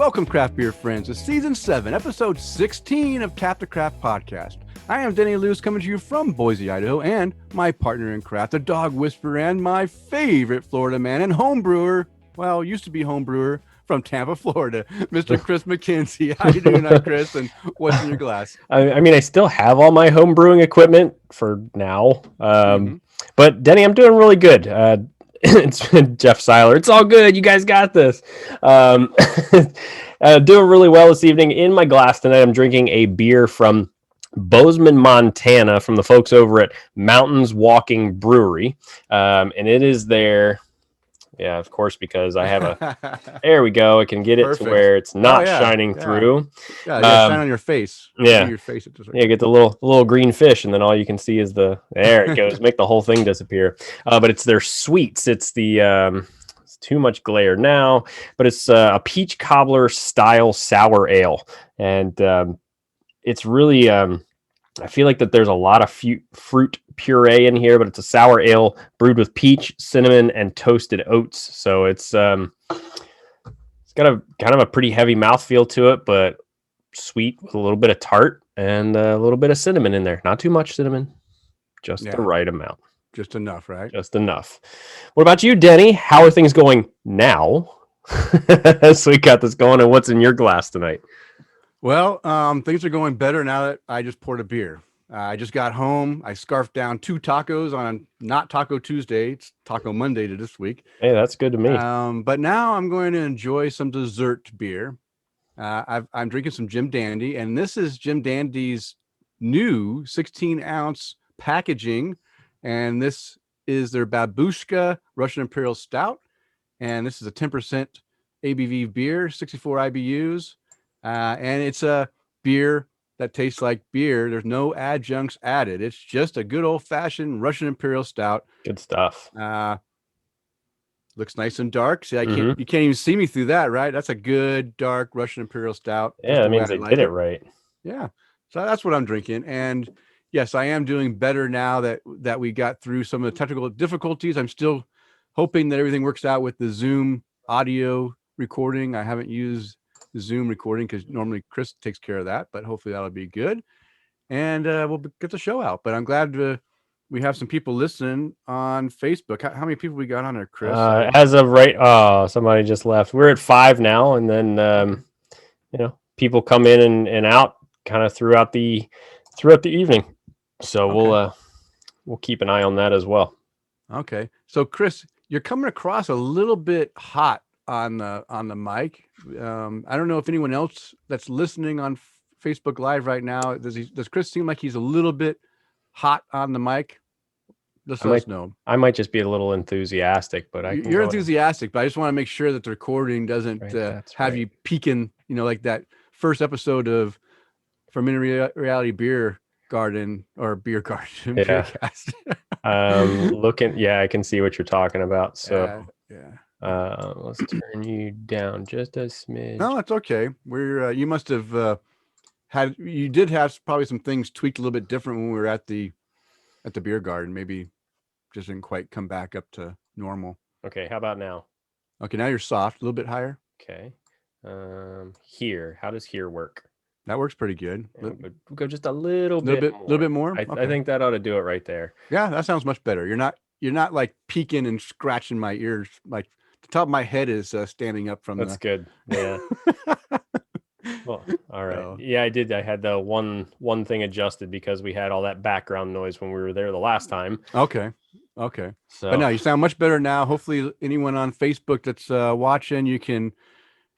Welcome, craft beer friends, to Season 7, Episode 16 of Tap the Craft Podcast. I am Denny Lewis, coming to you from Boise, Idaho, and my partner in craft, the dog whisperer, and my favorite Florida man and home brewer, well, used to be home brewer, from Tampa, Florida, Mr. Chris McKenzie. How you doing, Chris? And what's in your glass? I mean, I still have all my home brewing equipment for now. But Denny, I'm doing really good. It's been Jeff Seiler. It's all good. You guys got this. Doing really well this evening. In my glass tonight, I'm drinking a beer from Bozeman, Montana, from the folks over at Mountains Walking Brewery. And it is their... Yeah, of course, because I have a... There we go. I can get it to where it's not shining through. Yeah, shine on your face. Yeah. Your face. Yeah, get the little green fish, and then all you can see is the... There it goes. Make the whole thing disappear. But it's their sweets. It's the... it's too much glare now, but it's a peach cobbler style sour ale. And it's really... I feel like that there's a lot of fruit puree in here, but it's a sour ale brewed with peach, cinnamon, and toasted oats. So it's got a kind of a pretty heavy mouthfeel to it, but sweet with a little bit of tart and a little bit of cinnamon in there. Not too much cinnamon, just the right amount. Just enough, right? Just enough. What about you, Denny? How are things going now? So we got this going, and what's in your glass tonight? Well, things are going better now that I just poured a beer. I just got home. I scarfed down 2 tacos on not Taco Tuesday. It's Taco Monday to this week. Hey, that's good to me. But now I'm going to enjoy some dessert beer. I'm drinking some Jim Dandy, and this is Jim Dandy's new 16-ounce packaging. And this is their Babushka Russian Imperial Stout. And this is a 10% ABV beer, 64 IBUs. And it's a beer that tastes like beer. There's no adjuncts added. It's just a good old-fashioned Russian Imperial Stout. Good stuff. Looks nice and dark. See, you can't even see me through that, right? That's a good dark Russian Imperial Stout. Yeah, that means they did it right. Yeah, so that's what I'm drinking. And yes, I am doing better now that we got through some of the technical difficulties. I'm still hoping that everything works out with the Zoom audio recording. I haven't used the Zoom recording because normally Chris takes care of that, but hopefully that'll be good. And we'll get the show out. But I'm glad we have some people listening on Facebook. How many people we got on there, Chris? As of right, somebody just left. We're at 5 now, and then people come in and out kind of throughout the evening. So we'll keep an eye on that as well. Okay. So Chris, you're coming across a little bit hot on the mic. I don't know if anyone else that's listening on Facebook Live right now, does Chris seem like he's a little bit hot on the mic? Just let us know. I might just be a little enthusiastic, but you're enthusiastic, but I just want to make sure that the recording doesn't have you peeking, like that first episode of Fermented Reality Beer Garden or Beer Garden. Yeah. Beer Cast. I can see what you're talking about. So let's turn you down just a smidge. No, that's okay. We're you must have you did have probably some things tweaked a little bit different when we were at the beer garden. Maybe just didn't quite come back up to normal. Okay, how about now? Okay, now you're soft, a little bit higher. Okay. Here, how does here work? That works pretty good. We'll go just a little bit more. I think that ought to do it right there. Yeah, that sounds much better. You're not like peeking and scratching my ears. Like the top of my head is standing up from. That's good. Yeah. Well, all right. Yeah, I did. I had the one thing adjusted because we had all that background noise when we were there the last time. Okay. So, but now you sound much better now. Hopefully, anyone on Facebook that's watching, you can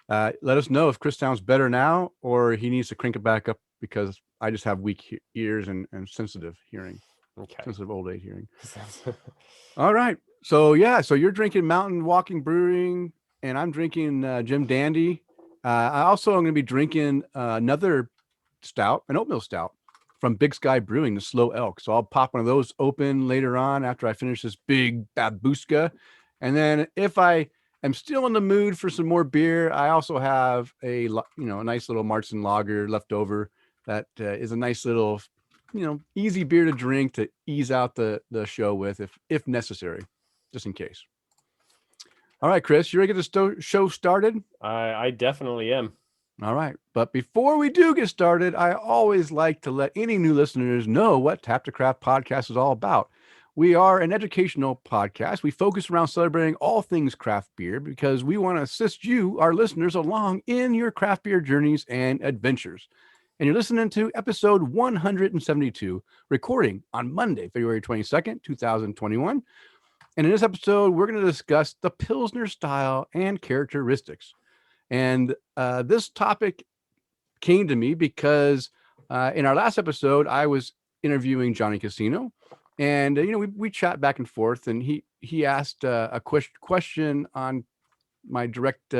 let us know if Chris sounds better now or he needs to crank it back up because I just have weak ears and sensitive hearing. Okay. Sensitive old age hearing. All right. So you're drinking Mountain Walking Brewing, and I'm drinking Jim Dandy. I also am going to be drinking another stout, an oatmeal stout from Big Sky Brewing, the Slow Elk. So I'll pop one of those open later on after I finish this big Babushka. And then if I am still in the mood for some more beer, I also have a nice little Martzen Lager left over that is a nice little, easy beer to drink to ease out the show with if necessary, just in case. All right, Chris, you ready to get the show started? I definitely am. All right. But before we do get started, I always like to let any new listeners know what Tap to Craft podcast is all about. We are an educational podcast. We focus around celebrating all things craft beer because we want to assist you, our listeners, along in your craft beer journeys and adventures. And you're listening to episode 172, recording on Monday, February 22nd, 2021. And in this episode, we're going to discuss the Pilsner style and characteristics. And this topic came to me because in our last episode, I was interviewing Johnny Casino, and we chat back and forth, and he asked a question on my direct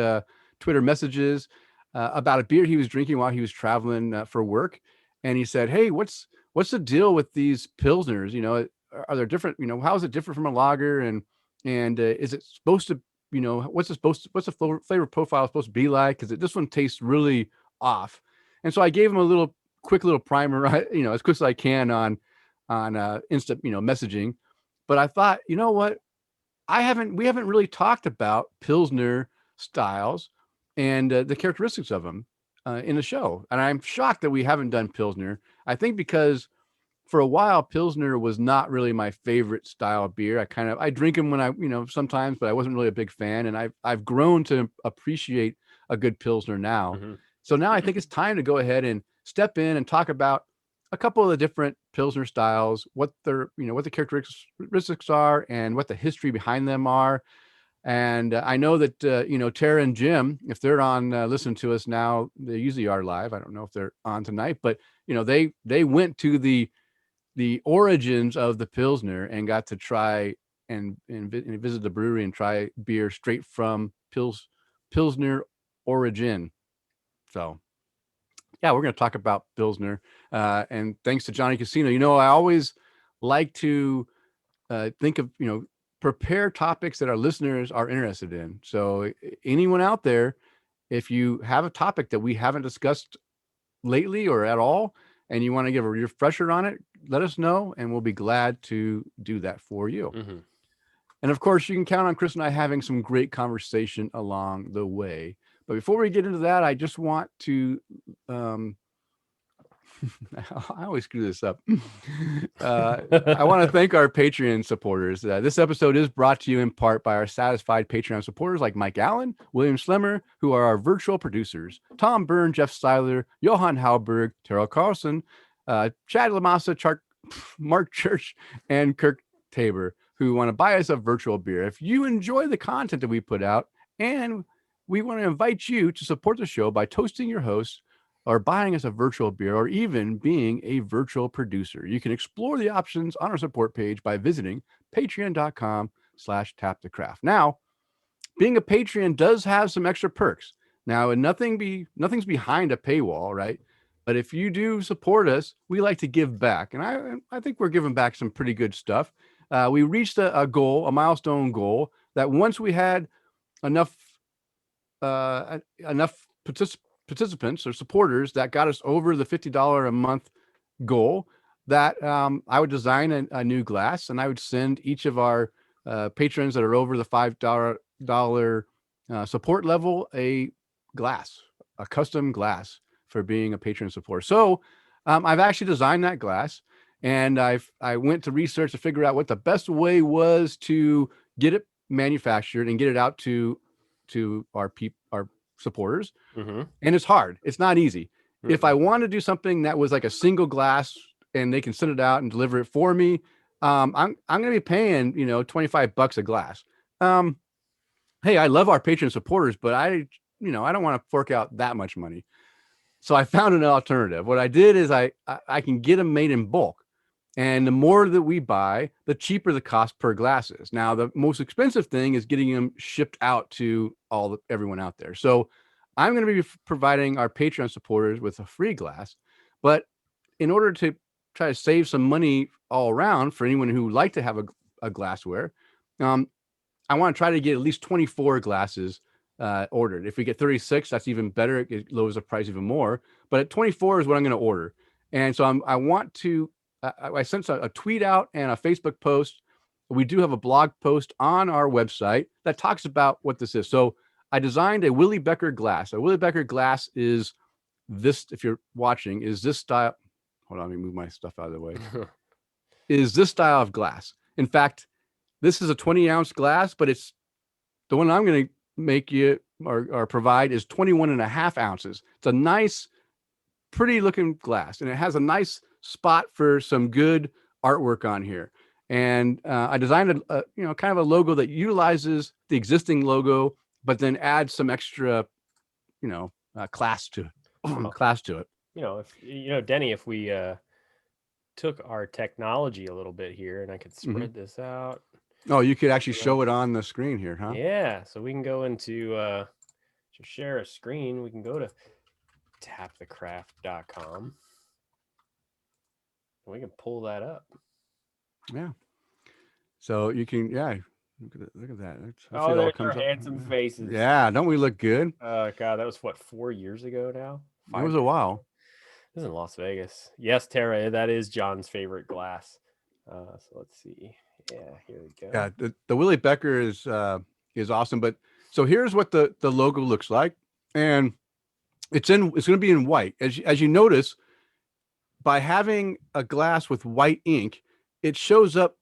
Twitter messages about a beer he was drinking while he was traveling for work, and he said, "Hey, what's the deal with these pilsners? Are there different? How is it different from a lager? And is it supposed to, what's the flavor profile supposed to be like? Because this one tastes really off." And so I gave him a quick little primer, as quick as I can on instant, messaging. But I thought, you know what? We haven't really talked about Pilsner styles and the characteristics of them in the show. And I'm shocked that we haven't done Pilsner. I think because for a while, Pilsner was not really my favorite style of beer. I drink them when sometimes, but I wasn't really a big fan. And I've grown to appreciate a good Pilsner now. Mm-hmm. So now I think it's time to go ahead and step in and talk about a couple of the different Pilsner styles, what the characteristics are and what the history behind them are. And I know that, Tara and Jim, if they're on listening to us now, they usually are live. I don't know if they're on tonight, but they went to the origins of the Pilsner and got to try and visit the brewery and try beer straight from Pilsner origin. So yeah, we're going to talk about Pilsner. And thanks to Johnny Casino, I always like to think of, prepare topics that our listeners are interested in. So anyone out there, if you have a topic that we haven't discussed lately or at all, and you want to give a refresher on it, let us know, and we'll be glad to do that for you. Mm-hmm. And of course, you can count on Chris and I having some great conversation along the way. But before we get into that, I just want to, I always screw this up. I want to thank our Patreon supporters. This episode is brought to you in part by our satisfied Patreon supporters like Mike Allen, William Slemmer, who are our virtual producers, Tom Byrne, Jeff Seiler, Johan Halberg, Terrell Carlson, Chad Lamassa, Mark Church, and Kirk Tabor, who want to buy us a virtual beer. If you enjoy the content that we put out, and we want to invite you to support the show by toasting your hosts or buying us a virtual beer, or even being a virtual producer. You can explore the options on our support page by visiting patreon.com/tapthecraft. Now, being a Patreon does have some extra perks. Now, and nothing's behind a paywall, right? But if you do support us, we like to give back. And I think we're giving back some pretty good stuff. We reached a milestone goal, that once we had enough participants or supporters that got us over the $50 a month goal, that I would design a new glass, and I would send each of our patrons that are over the $5 support level a custom glass for being a patron supporter. So I've actually designed that glass, and I went to research to figure out what the best way was to get it manufactured and get it out to our supporters. Mm-hmm. And it's hard. It's not easy. Mm-hmm. If I want to do something that was like a single glass and they can send it out and deliver it for me, I'm going to be paying, $25 a glass. Hey, I love our patron supporters, but I don't want to fork out that much money. So I found an alternative. What I did is I can get them made in bulk. And the more that we buy, the cheaper the cost per glass is. Now, the most expensive thing is getting them shipped out to everyone out there. So I'm going to be providing our Patreon supporters with a free glass. But in order to try to save some money all around for anyone who would like to have a glassware, I want to try to get at least 24 glasses ordered. If we get 36, that's even better. It lowers the price even more. But at 24 is what I'm going to order. And so I want to, I sent a tweet out and a Facebook post we do have a blog post on our website that talks about what this is. So I designed a Willie Becker glass. A Willie Becker glass is this, if you're watching, is this style. Hold on, let me move my stuff out of the way. Is this style of glass. In fact, this is a 20-ounce glass, but it's the one I'm going to make you or provide is 21 and a half ounces. It's a nice, pretty looking glass, and it has a nice spot for some good artwork on here. And I designed kind of a logo that utilizes the existing logo, but then adds some extra, class to class to it. Denny, if we took our technology a little bit here, and I could spread this out. Oh, you could actually show it on the screen here, huh? Yeah, so we can go into to share a screen. We can go to tapthecraft.com. We can pull that up. Yeah. So you can, look at that. There's our handsome faces. Yeah, don't we look good? God, that was 4 years ago now? It was a while. This is in Las Vegas. Yes, Tara, that is John's favorite glass. So let's see. Yeah, here we go. Yeah, the Willie Becker is awesome. But so here's what the logo looks like, and it's going to be in white. As you notice, by having a glass with white ink, it shows up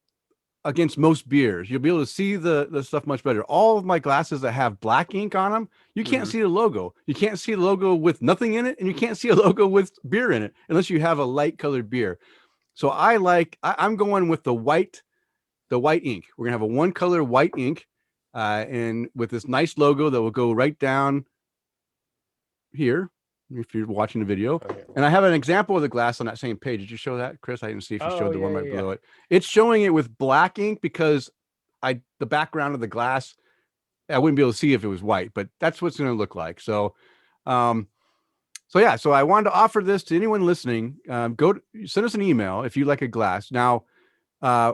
against most beers. You'll be able to see the stuff much better. All of my glasses that have black ink on them, you can't see the logo. You can't see the logo with nothing in it, and you can't see a logo with beer in it unless you have a light colored beer. So I'm going with the white ink. We're gonna have a one color white ink, and with this nice logo that will go right down here if you're watching the video. Okay. And I have an example of the glass on that same page. Did you show that, Chris? I didn't see if you showed the one right below it. It's showing it with black ink because the background of the glass, I wouldn't be able to see if it was white, but that's what it's going to look like. So, so I wanted to offer this to anyone listening. Send us an email if you like a glass. Now, I'm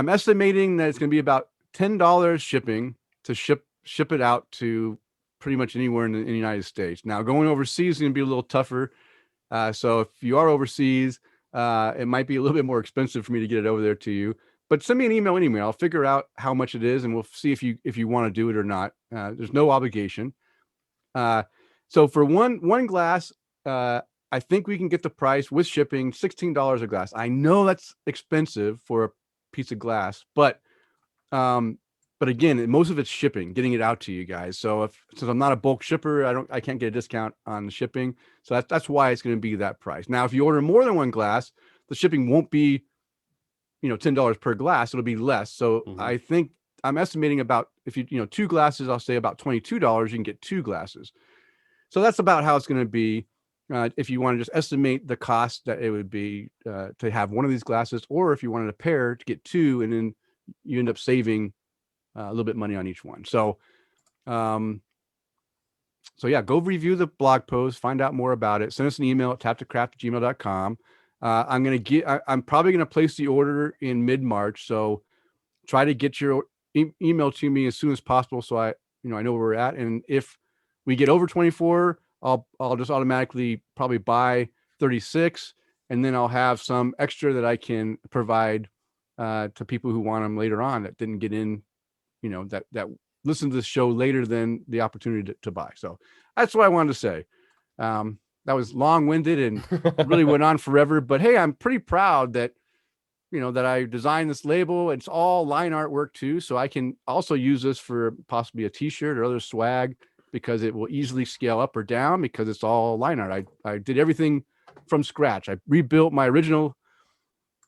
estimating that it's going to be about $10 shipping to ship it out to pretty much anywhere in the United States. Now, going overseas is going to be a little tougher. So if you are overseas, it might be a little bit more expensive for me to get it over there to you. But send me an email anyway. I'll figure out how much it is, and we'll see if you want to do it or not. There's no obligation. So for one glass, I think we can get the price with shipping, $16 a glass. I know that's expensive for a piece of glass, but again, most of it's shipping, getting it out to you guys. So since I'm not a bulk shipper, I can't get a discount on the shipping. So that's why it's going to be that price. Now, if you order more than one glass, the shipping won't be, $10 per glass. It'll be less. So I think I'm estimating about, if you two glasses, I'll say about $22. You can get two glasses. So that's about how it's going to be. If you want to just estimate the cost that it would be to have one of these glasses, or if you wanted a pair to get two, and then you end up saving a little bit of money on each one. So, go review the blog post, find out more about it. Send us an email at tapthecraft@gmail.com. I'm probably going to place the order in mid-March. So try to get your email to me as soon as possible. So I know where we're at. And if we get over 24, I'll just automatically probably buy 36, and then I'll have some extra that I can provide to people who want them later on that didn't get in, that listen to this show later than the opportunity to buy. So that's what I wanted to say. That was long-winded and really went on forever, but hey, I'm pretty proud that, that I designed this label. It's all line artwork too. So I can also use this for possibly a t-shirt or other swag, because it will easily scale up or down because it's all line art. I did everything from scratch. I rebuilt my original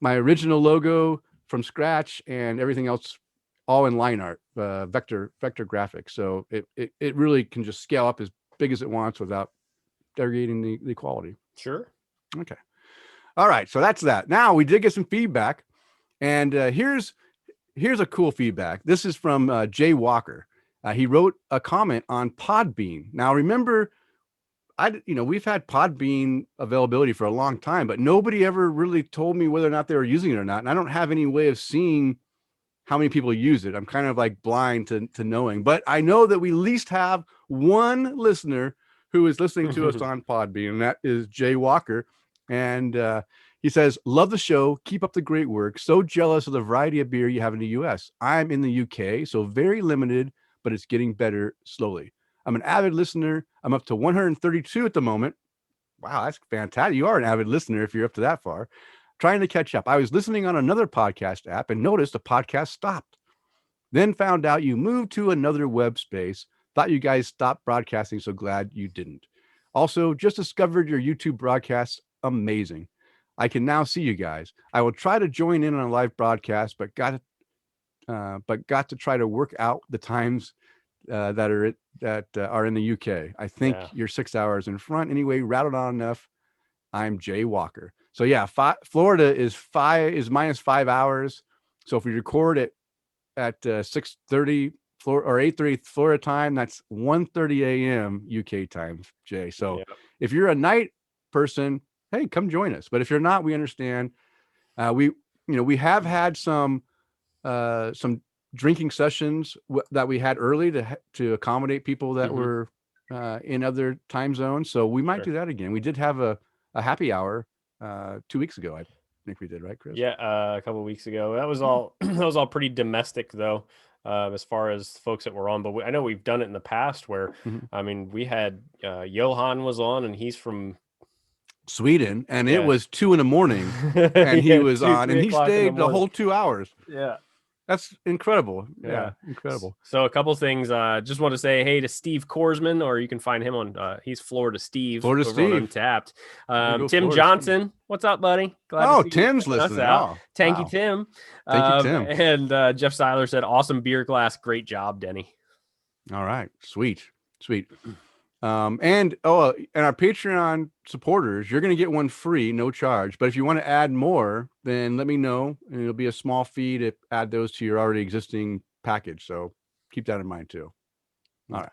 logo from scratch, and everything else all in line art, vector graphics. So it really can just scale up as big as it wants without derogating the quality. Sure. Okay. All right. So that's that. Now we did get some feedback, and here's a cool feedback. This is from Jay Walker. He wrote a comment on Podbean. Now, remember, we've had Podbean availability for a long time, but nobody ever really told me whether or not they were using it or not. And I don't have any way of seeing how many people use it. I'm kind of like blind to knowing, but I know that we at least have one listener who is listening to us on Podbean, and that is Jay Walker. And He says, love the show. Keep up the great work. So jealous of the variety of beer you have in the US. I'm in the UK, so very limited, but it's getting better slowly. I'm an avid listener. I'm up to 132 at the moment. Wow, that's fantastic. You are an avid listener if you're up to that far. Trying to catch up. I was listening on another podcast app and noticed the podcast stopped. Then found out you moved to another web space. Thought you guys stopped broadcasting, so glad you didn't. Also, just discovered your YouTube broadcasts. Amazing. I can now see you guys. I will try to join in on a live broadcast, but got to try to work out the times that are in the UK. I think you're 6 hours in front. Anyway, rattled on enough. I'm Jay Walker. So yeah, Florida is -5 hours. So if we record at 6:30 or 8:30 Florida time, that's 1:30 a.m. UK time, Jay. So if you're a night person, hey, come join us. But if you're not, we understand. We have had some drinking sessions that we had early to accommodate people that were in other time zones. So we might do that again. We did have a happy hour 2 weeks ago. I think we did, right, Chris? Yeah, a couple of weeks ago. That was all that was all pretty domestic though, as far as folks that were on. But I know we've done it in the past where, I mean, we had Johan was on, and he's from Sweden, and it was 2 a.m, and he was on, and he stayed the whole 2 hours. Yeah. That's incredible. Yeah, incredible. So a couple things. Just want to say hey to Steve Korsman, or you can find him on. He's Florida Steve. Florida Steve. On Untappd. Tim Johnson, Steve. What's up, buddy? Glad Tim's listening. Out. Tanky Tim. Thank you, Tim. And Jeff Seiler said, "Awesome beer glass. Great job, Denny." All right, sweet. And our Patreon supporters, you're going to get one free, no charge. But if you want to add more, then let me know, and it'll be a small fee to add those to your already existing package. So keep that in mind too. All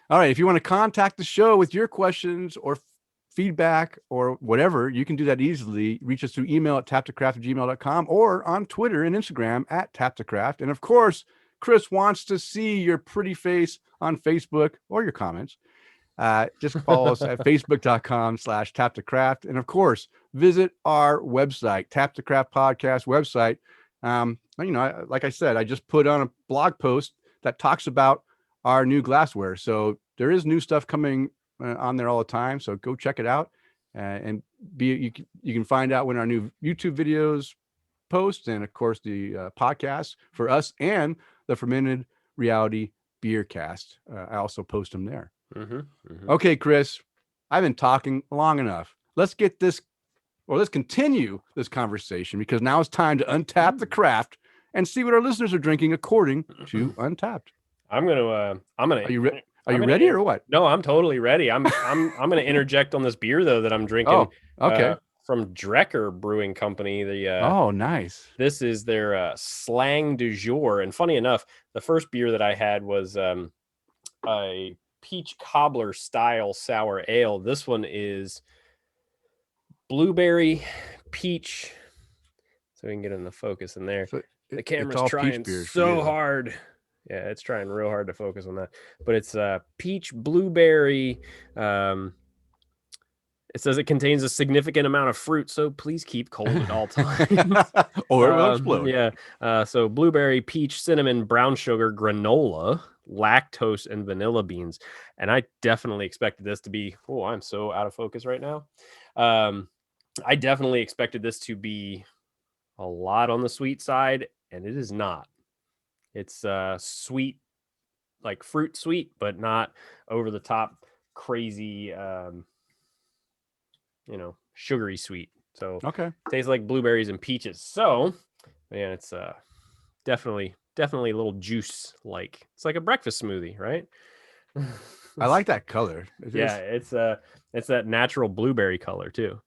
right. If you want to contact the show with your questions or feedback or whatever, you can do that easily. Reach us through email at taptocraft@gmail.com or on Twitter and Instagram at taptocraft. And of course, Chris wants to see your pretty face on Facebook or your comments. Just follow us at facebook.com/taptocraft. And of course, visit our website, Tap to Craft Podcast website. Like I said, I just put on a blog post that talks about our new glassware. So there is new stuff coming on there all the time. So go check it out, and you can find out when our new YouTube videos post, and of course the podcast for us and the Fermented Reality Beer Cast. I also post them there. Okay, Chris, I've been talking long enough. Let's continue this conversation, because now it's time to untap the craft and see what our listeners are drinking according to Untappd. I'm gonna. Are you ready or what? No, I'm totally ready. I'm gonna interject on this beer though that I'm drinking. Oh, okay. From Drecker Brewing Company. Nice. This is their Slang du Jour. And funny enough, the first beer that I had was a peach cobbler style sour ale. This one is blueberry peach. So we can get in the focus in there. So the camera's trying so hard. Yeah, it's trying real hard to focus on that. But it's peach blueberry. It says it contains a significant amount of fruit, so please keep cold at all times. Or it will explode. Yeah. So blueberry, peach, cinnamon, brown sugar, granola, lactose, and vanilla beans. And I definitely expected this to be, I'm so out of focus right now. I definitely expected this to be a lot on the sweet side, and it is not. It's sweet, like fruit sweet, but not over the top crazy sugary sweet. So tastes like blueberries and peaches. So man, it's definitely a little juice like. It's like a breakfast smoothie, right? I like that color. It's that natural blueberry color too.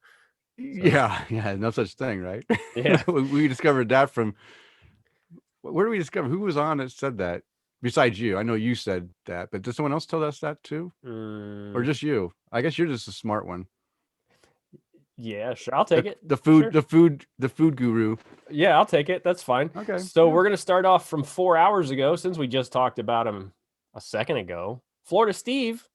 So. Yeah, no such thing, right? Yeah. We discovered that from, where do we discover, who was on that said that besides you? I know you said that, but did someone else tell us that too? Or just you? I guess you're just a smart one. Yeah, sure. I'll take it. The food guru. Yeah, I'll take it. That's fine. Okay. So we're going to start off from 4 hours ago, since we just talked about him a second ago. Florida Steve,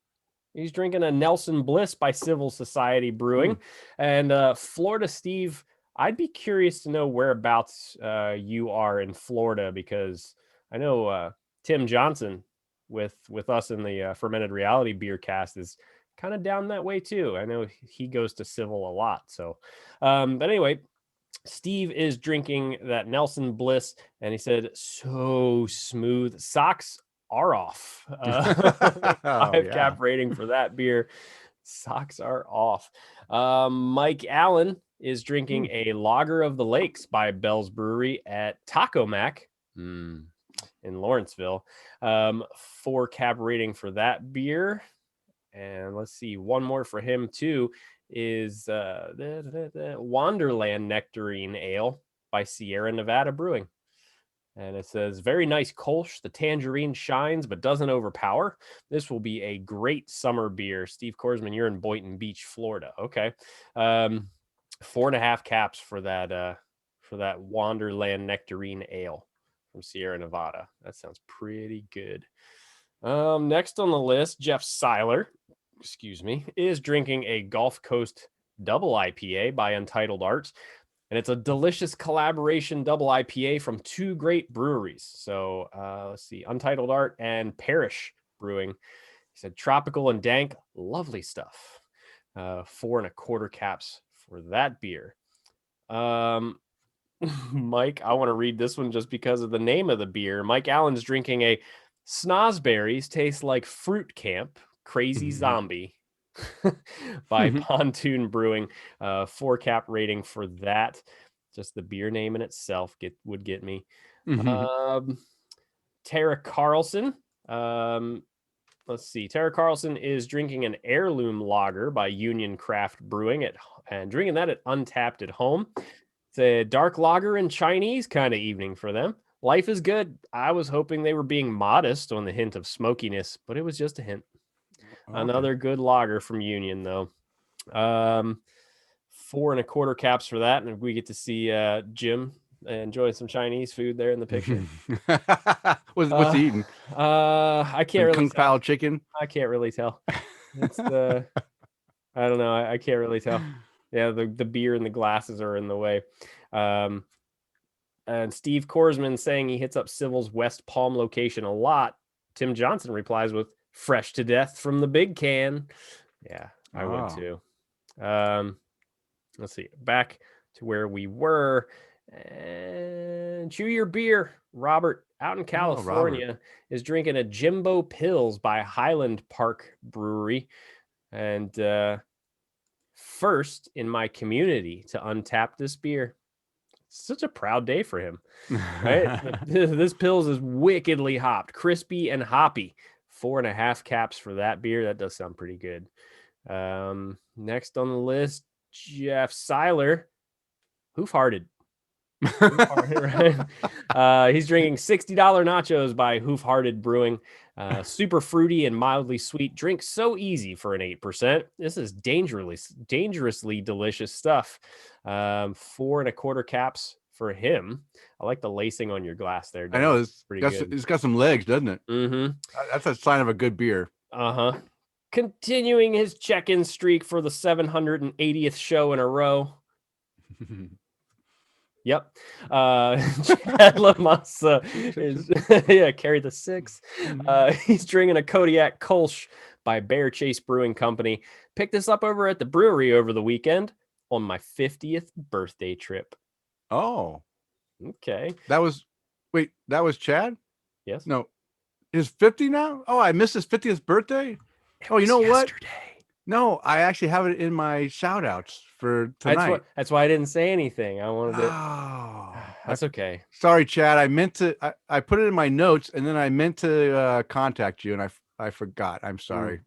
He's drinking a Nelson Bliss by Civil Society Brewing. And Florida Steve, I'd be curious to know whereabouts you are in Florida, because I know Tim Johnson with us in the Fermented Reality Beer Cast is kind of down that way too. I know he goes to Civil a lot. So, but anyway, Steve is drinking that Nelson Bliss, and he said, so smooth. Socks are off. Oh, 5 yeah. cap rating for that beer. Socks are off. Mike Allen is drinking a Lager of the Lakes by Bell's Brewery at Taco Mac in Lawrenceville. 4 cap rating for that beer. And let's see, one more for him too is Wonderland Nectarine Ale by Sierra Nevada Brewing. And it says, very nice Kolsch. The tangerine shines but doesn't overpower. This will be a great summer beer. Steve Korsman, you're in Boynton Beach, Florida. Okay. 4.5 caps for that Wonderland Nectarine Ale from Sierra Nevada. That sounds pretty good. Next on the list, Jeff Seiler, is drinking a Gulf Coast double IPA by Untitled Arts. And it's a delicious collaboration double IPA from 2 great breweries. So let's see, Untitled Art and Parish Brewing. He said, tropical and dank, lovely stuff. 4.25 caps for that beer. Mike, I want to read this one just because of the name of the beer. Mike Allen's drinking a Snozzberries Taste Like Fruit Camp Crazy Zombie by Pontoon Brewing. 4 cap rating for that. Just the beer name in itself would get me. Tara Carlson. Let's see. Tara Carlson is drinking an heirloom lager by Union Craft Brewing and drinking that at Untapped at home. It's a dark lager and Chinese kind of evening for them. Life is good. I was hoping they were being modest on the hint of smokiness, but it was just a hint. Okay. Another good lager from Union, though. 4.25 caps for that, and we get to see Jim enjoy some Chinese food there in the picture. What's he eating? I can't really Kung tell. Pao chicken. I can't really tell. It's the I don't know. I can't really tell. Yeah, the beer and the glasses are in the way. And Steve Korsman saying he hits up Civil's West Palm location a lot. Tim Johnson replies with fresh to death from the big can. Yeah, I would too. Let's see. Back to where we were. And Chew Your Beer. Robert, out in California, is drinking a Jimbo Pills by Highland Park Brewery. And first in my community to untap this beer. Such a proud day for him, right? This Pils is wickedly hopped, crispy and hoppy. 4.5 caps for that beer. That does sound pretty good. Next on the list, Jeff Seiler, Hoof-Hearted. Right? He's drinking $60 nachos by Hoof-Hearted Brewing. Super fruity and mildly sweet. Drink so easy for an 8%. This is dangerously delicious stuff. 4.25 caps for him. I like the lacing on your glass there. I know it's pretty good. It's got some legs, doesn't it? Mm-hmm. That's a sign of a good beer. Uh-huh. Continuing his check-in streak for the 780th show in a row. Yep. Chad Lamassa is carry the 6. He's drinking a Kodiak Kolsch by Bear Chase Brewing Company. Picked this up over at the brewery over the weekend on my 50th birthday trip. Oh. Okay. That was Chad? Yes. No. Is 50 now? Oh, I missed his 50th birthday? You know yesterday. What? No, I actually have it in my shout outs for tonight. That's why I didn't say anything. I wanted to. Oh, that's okay. Sorry, Chad. I meant to. I put it in my notes, and then I meant to contact you, and I forgot. I'm sorry.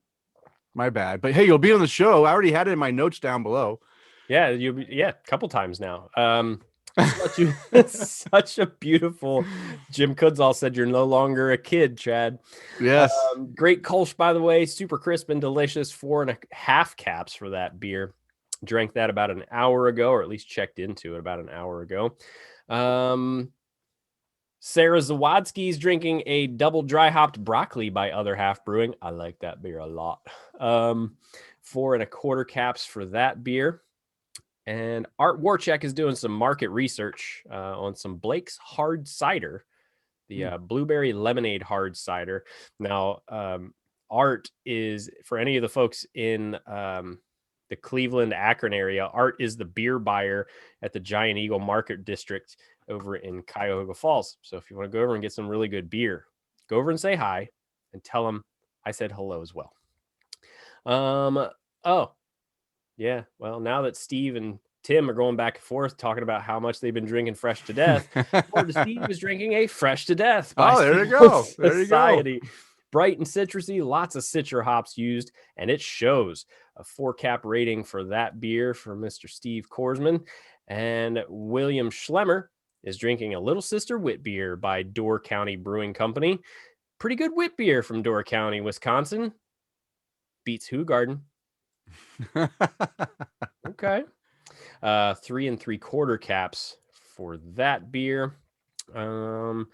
My bad. But hey, you'll be on the show. I already had it in my notes down below. Yeah, a couple times now. Such a beautiful. Jim Kudzall said you're no longer a kid, Chad. Yes. Great Kolsch, by the way, super crisp and delicious. 4.5 caps for that beer. Drank that about an hour ago, or at least checked into it about an hour ago. Sarah Zawadski's drinking a double dry hopped broccoli by Other Half Brewing. I like that beer a lot. 4.25 caps for that beer. And Art Warcheck is doing some market research on some Blake's hard cider, the blueberry lemonade hard cider. Now, Art is, for any of the folks in the Cleveland, Akron area, Art is the beer buyer at the Giant Eagle Market District over in Cuyahoga Falls. So if you want to go over and get some really good beer, go over and say hi and tell them I said hello as well. Oh, yeah. Well, now that Steve and Tim are going back and forth talking about how much they've been drinking Fresh to Death, Florida Steve is drinking a Fresh to Death by there you go. There you go. Society. Bright and citrusy, lots of citra hops used, and it shows. A 4-cap rating for that beer for Mr. Steve Korsman. And William Schlemmer is drinking a Little Sister Wit beer by Door County Brewing Company. Pretty good wit beer from Door County, Wisconsin. Beats Hoegaarden. Okay. 3.75 caps for that beer. Let's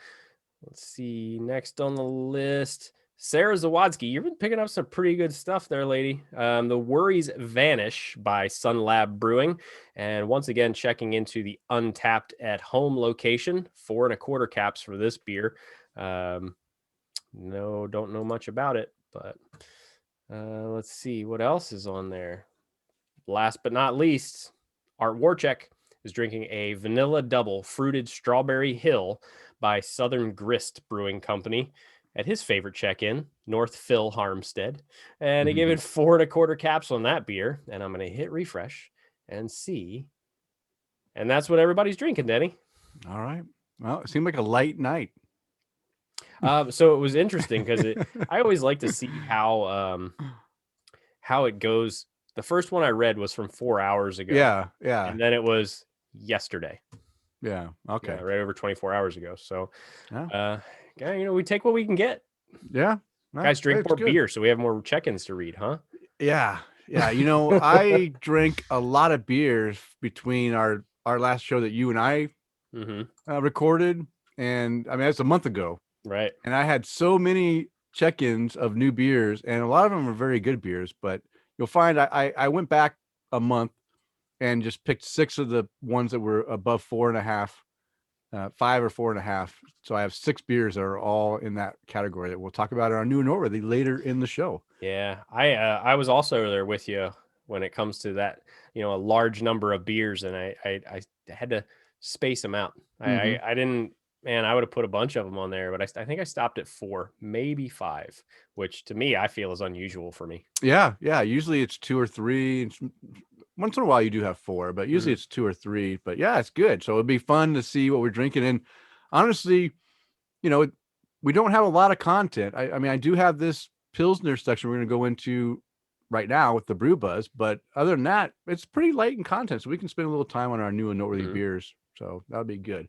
see. Next on the list, Sarah Zawadski. You've been picking up some pretty good stuff there, lady. The Worries Vanish by Sun Lab Brewing. And once again, checking into the Untapped at Home location. 4.25 caps for this beer. No, don't know much about it, but let's see what else is on there. Last but not least, Art Warcheck is drinking a vanilla double fruited strawberry hill by Southern Grist Brewing Company at his favorite check-in, North Phil Harmstead. And he gave it 4.25 caps on that beer. And I'm going to hit refresh and see. And that's what everybody's drinking, Denny. All right. Well, it seemed like a light night. So it was interesting because I always like to see how it goes. The first one I read was from 4 hours ago. Yeah. And then it was yesterday. Yeah. Okay. Yeah, right over 24 hours ago. So, we take what we can get. Yeah. Guys, drink more beer so we have more check-ins to read, huh? Yeah. Yeah. I drank a lot of beers between our last show that you and I recorded. And I mean, that's a month ago. Right. And I had so many check-ins of new beers, and a lot of them are very good beers, but you'll find I went back a month and just picked 6 of the ones that were above 4.5, 5 or 4.5. So I have 6 beers that are all in that category that we'll talk about in our new and noteworthy later in the show. Yeah, I was also there with you when it comes to that, a large number of beers, and I had to space them out. I didn't. Man, I would have put a bunch of them on there, but I think I stopped at 4, maybe 5, which to me I feel is unusual for me. Yeah. Usually it's 2 or 3. Once in a while you do have 4, but usually it's 2 or 3. But yeah, it's good. So it'd be fun to see what we're drinking. And honestly, we don't have a lot of content. I mean, I do have this Pilsner section we're going to go into right now with the Brew Buzz, but other than that, it's pretty light in content. So we can spend a little time on our new and noteworthy beers. So that'll be good.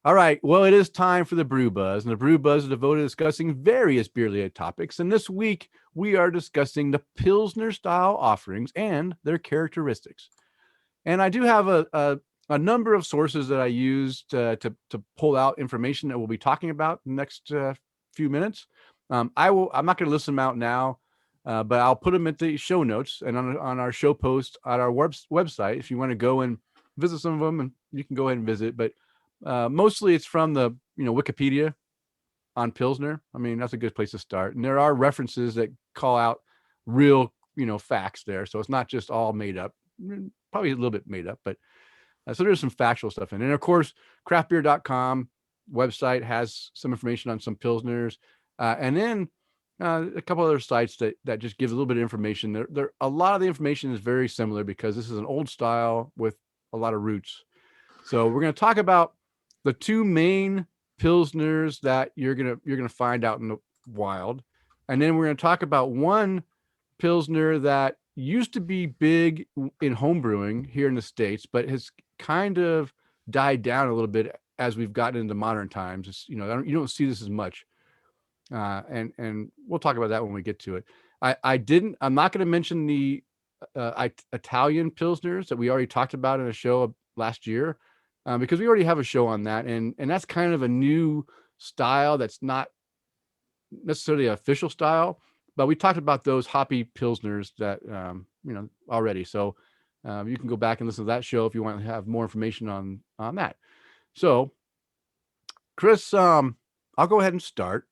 All right. Well, it is time for the Brew Buzz, and the Brew Buzz is devoted to discussing various beer-related topics. And this week, we are discussing the Pilsner style offerings and their characteristics. And I do have a number of sources that I used to pull out information that we'll be talking about in the next few minutes. I'm not going to list them out now, but I'll put them at the show notes and on our show post at our website. If you want to go and visit some of them, and you can go ahead and visit, but mostly it's from the Wikipedia on Pilsner. I mean, that's a good place to start. And there are references that call out real, facts there. So it's not just all made up, probably a little bit made up, but so there's some factual stuff in. And of course, craftbeer.com website has some information on some Pilsners. And then a couple other sites that just give a little bit of information. There a lot of the information is very similar because this is an old style with a lot of roots. So we're going to talk about the 2 main Pilsners that you're gonna find out in the wild, and then we're going to talk about one Pilsner that used to be big in homebrewing here in the States, but has kind of died down a little bit as we've gotten into modern times. It's, you don't see this as much, and we'll talk about that when we get to it. I'm not going to mention the Italian Pilsners that we already talked about in a show last year. because we already have a show on that, and that's kind of a new style that's not necessarily an official style, but we talked about those hoppy pilsners that already. So you can go back and listen to that show if you want to have more information on that. So, Chris, I'll go ahead and start.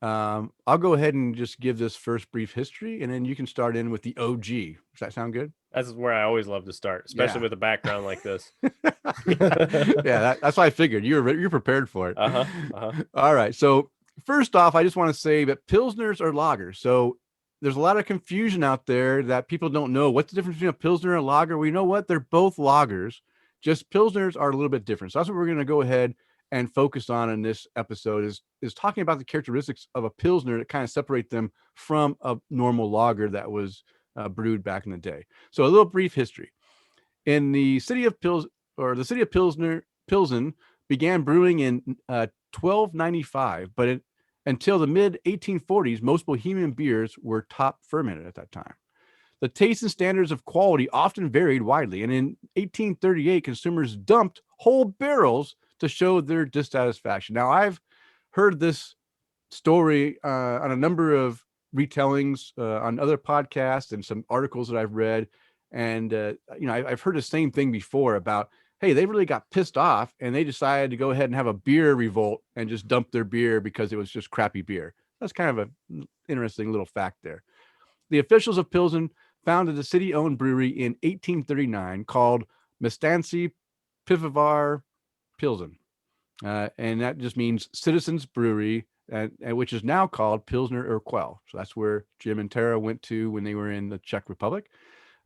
I'll go ahead and just give this first brief history, and then you can start in with the OG. Does that sound good? That's where I always love to start, especially Yeah. with a background like this. Yeah, that's why I figured you're prepared for it. Uh-huh. Uh-huh. All right. So first off, I just want to say that pilsners are lagers. So there's a lot of confusion out there that people don't know what's the difference between a pilsner and a lager. Well, you know what? They're both lagers. Just pilsners are a little bit different. So that's what we're going to go ahead and focus on in this episode is talking about the characteristics of a pilsner that kind of separate them from a normal lager that was brewed back in the day. So a little brief history. In the city of Pilsen began brewing in 1295, but until the mid 1840s, most Bohemian beers were top fermented at that time. The tastes and standards of quality often varied widely, and in 1838, consumers dumped whole barrels to show their dissatisfaction. Now, I've heard this story on a number of retellings on other podcasts and some articles that I've read. And, I've heard the same thing before about, hey, they really got pissed off and they decided to go ahead and have a beer revolt and just dump their beer because it was just crappy beer. That's kind of an interesting little fact there. The officials of Pilsen founded a city-owned brewery in 1839 called Mestancy Pivovar Pilsen. And that just means Citizens Brewery, and which is now called Pilsner Urquell. So that's where Jim and Tara went to when they were in the Czech Republic,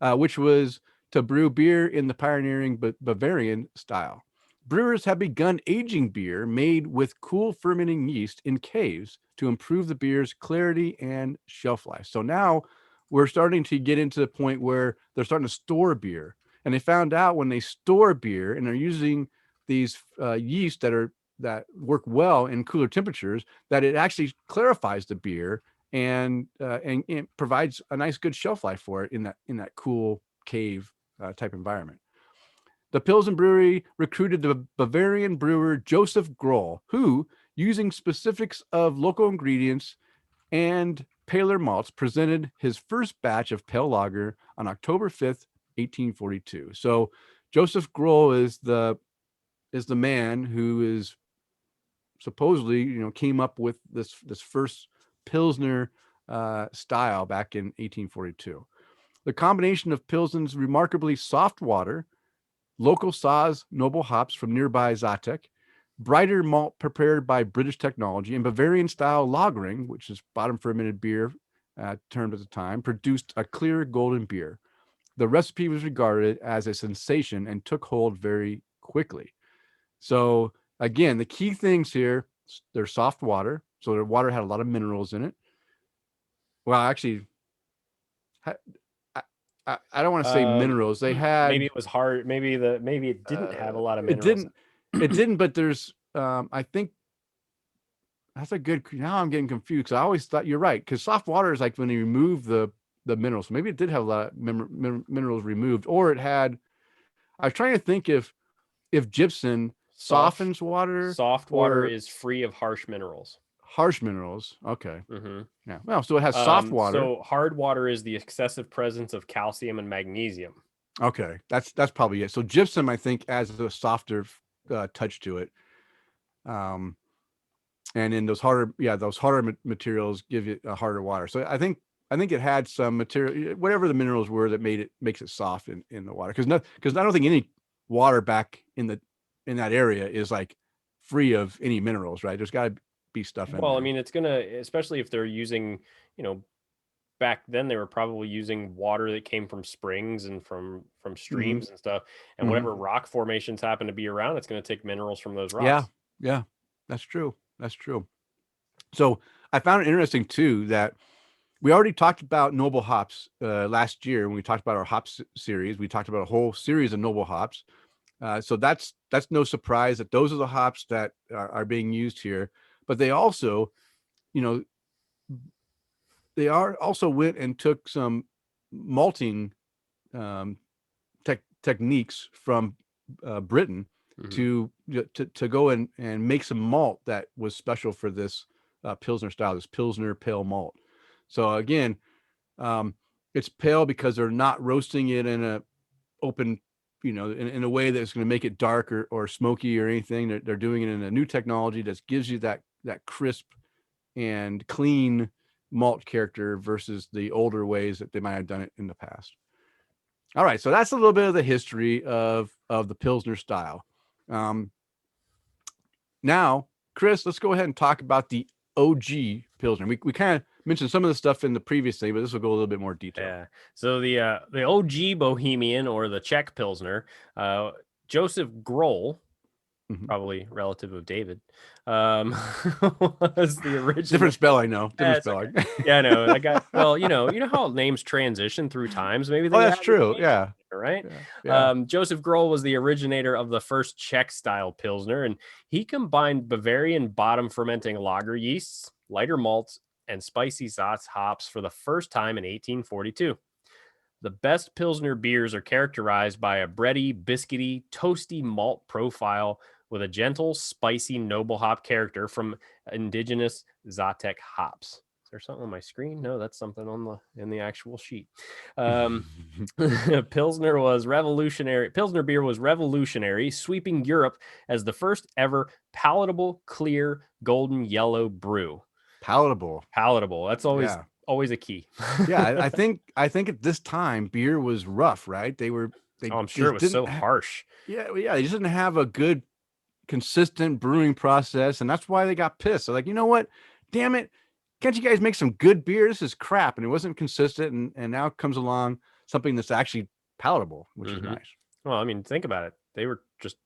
which was to brew beer in the pioneering Bavarian style. Brewers have begun aging beer made with cool fermenting yeast in caves to improve the beer's clarity and shelf life. So now we're starting to get into the point where they're starting to store beer. And they found out when they store beer and they're using these yeast that work well in cooler temperatures, that it actually clarifies the beer and it provides a nice good shelf life for it in that cool cave type environment. The Pilsen Brewery recruited the Bavarian brewer Joseph Groll, who, using specifics of local ingredients and paler malts, presented his first batch of pale lager on October 5th, 1842. So Joseph Groll is the man who is supposedly came up with this first pilsner style back in 1842. The combination of Pilsen's remarkably soft water, local Saaz noble hops from nearby Zatek, brighter malt prepared by British technology, and Bavarian style lagering, which is bottom fermented beer termed at the time, produced a clear golden beer. The recipe was regarded as a sensation and took hold very quickly. So again, the key things here, they're soft water. So their water had a lot of minerals in it. Well, actually, I don't want to say minerals. They had, maybe it was hard. Maybe it didn't have a lot of it minerals. didn't, but there's, I think that's a good, now I'm getting confused. 'Cause I always thought you're right. Cause soft water is like when you remove the minerals. So maybe it did have a lot of minerals removed, or it had, I was trying to think if gypsum softens water Soft water or is free of harsh minerals. harsh minerals. Okay. Mm-hmm. Yeah. Well, so it has soft water. So hard water is the excessive presence of calcium and magnesium. Okay. That's probably it. So gypsum, I think, adds a softer touch to it. And then those harder materials give it a harder water. So I think it had some material, whatever the minerals were that makes it soft in the water. Because I don't think any water back in that area is like free of any minerals, right? There's got to be stuff in there. Well, I mean, it's gonna, especially if they're using, back then they were probably using water that came from springs and from streams and stuff, and whatever rock formations happen to be around, it's going to take minerals from those rocks. Yeah, that's true. So I found it interesting too that we already talked about noble hops last year when we talked about our hops series. We talked about a whole series of noble hops. So that's no surprise that those are the hops that are being used here. But they also, also went and took some malting techniques from Britain to go and make some malt that was special for this Pilsner style, this Pilsner pale malt. So again, it's pale because they're not roasting it in a open, in a way that's going to make it dark or smoky or anything. They're doing it in a new technology that gives you that crisp and clean malt character versus the older ways that they might have done it in the past. All right, so that's a little bit of the history of the Pilsner style. Now, Chris, let's go ahead and talk about the OG Pilsner. We kind of mentioned some of the stuff in the previous thing, but this will go a little bit more detail. Yeah. So the OG Bohemian, or the Czech Pilsner, Joseph Groll, probably relative of David, was the original. Different spell, I know. Different spelling. Okay. Yeah, I know. I got, well, you know how names transition through times. Maybe they that's true. Yeah. Right. Yeah. Joseph Groll was the originator of the first Czech style Pilsner, and he combined Bavarian bottom fermenting lager yeasts, lighter malts, and spicy Satz hops for the first time in 1842. The best Pilsner beers are characterized by a bready, biscuity, toasty malt profile with a gentle, spicy, noble hop character from indigenous Zatek hops. Is there something on my screen? No, that's something in the actual sheet. Pilsner beer was revolutionary, sweeping Europe as the first ever palatable, clear, golden yellow brew. Palatable. That's always a key. Yeah, I think at this time beer was rough, right? I'm sure it was so harsh. Yeah, they just didn't have a good consistent brewing process, and that's why they got pissed. So like, you know what? Damn it. Can't you guys make some good beer? This is crap. And it wasn't consistent, and now comes along something that's actually palatable, which is nice. Well, I mean, think about it. They were just,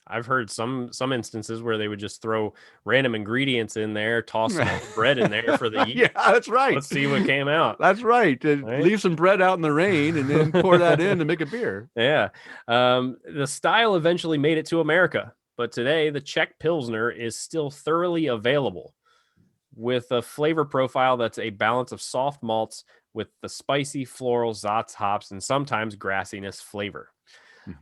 I've heard some instances where they would just throw random ingredients in there, toss some bread in there for the yeast. Yeah, that's right. Let's see what came out. That's right. Leave some bread out in the rain and then pour that in to make a beer. Yeah. The style eventually made it to America, but today the Czech Pilsner is still thoroughly available with a flavor profile that's a balance of soft malts with the spicy floral Satz hops and sometimes grassiness flavor.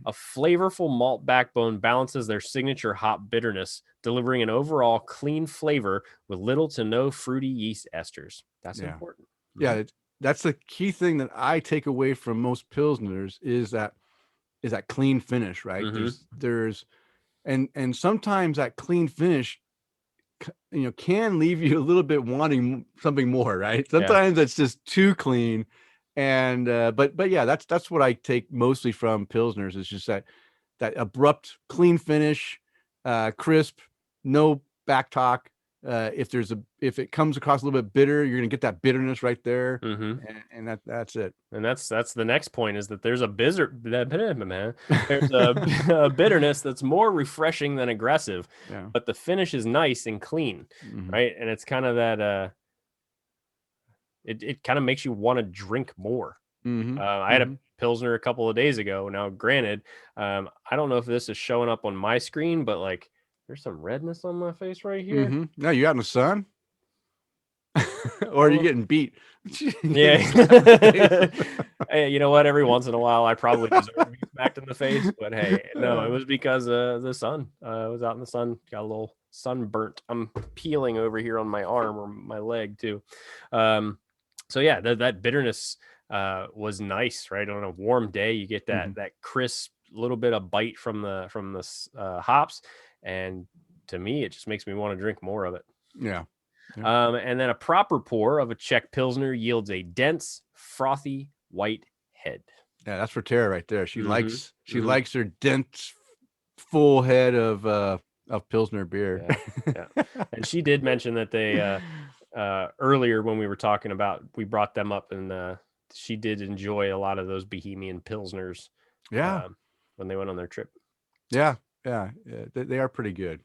A flavorful malt backbone balances their signature hop bitterness, delivering an overall clean flavor with little to no fruity yeast esters. That's important. Yeah, that's the key thing that I take away from most Pilsners is that clean finish, right? There's and sometimes that clean finish can leave you a little bit wanting something more, right? Sometimes it's just too clean. And but yeah, that's what I take mostly from Pilsners, is just that abrupt clean finish, crisp, no back talk. If it comes across a little bit bitter, you're gonna get that bitterness right there, and that's it. And that's the next point, is that there's a there's a bitterness that's more refreshing than aggressive, but the finish is nice and clean, right? And it's kind of that it kind of makes you want to drink more. I had a Pilsner a couple of days ago. Now, granted, I don't know if this is showing up on my screen, but like, there's some redness on my face right here. No, you out in the sun? Or are you getting beat? Yeah. Hey, you know what? Every once in a while, I probably deserve to be smacked in the face. But hey, no, it was because the sun. I was out in the sun, got a little sunburnt. I'm peeling over here on my arm or my leg too. So yeah, that bitterness was nice, right? On a warm day, you get that crisp little bit of bite from the hops, and to me, it just makes me want to drink more of it. Yeah. And then a proper pour of a Czech Pilsner yields a dense, frothy white head. Yeah, that's for Tara right there. She likes her dense, full head of Pilsner beer. Yeah. And she did mention that they earlier when we were talking about, we brought them up, and she did enjoy a lot of those Bohemian Pilsners. When they went on their trip. Yeah, they are pretty good.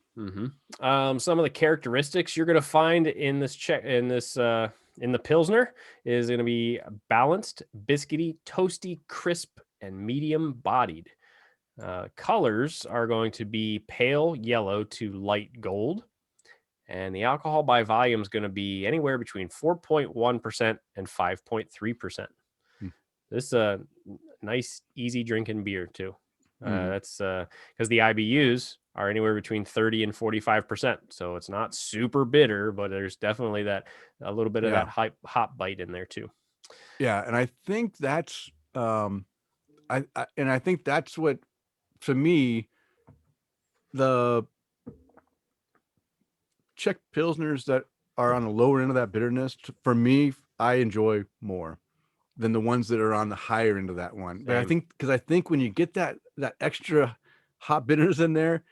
Some of the characteristics you're going to find in this in the Pilsner is going to be balanced, biscuity, toasty, crisp, and medium bodied. Colors are going to be pale yellow to light gold, and the alcohol by volume is going to be anywhere between 4.1% and 5.3%. This is a nice, easy drinking beer too. That's because the IBUs are anywhere between 30 and 45%. So it's not super bitter, but there's definitely that a little bit of that hop bite in there too. Yeah, and I think that's I think that's what, to me, the Czech pilsners that are on the lower end of that bitterness, for me, I enjoy more than the ones that are on the higher end of that one. But I think when you get that extra hot bitterness in there,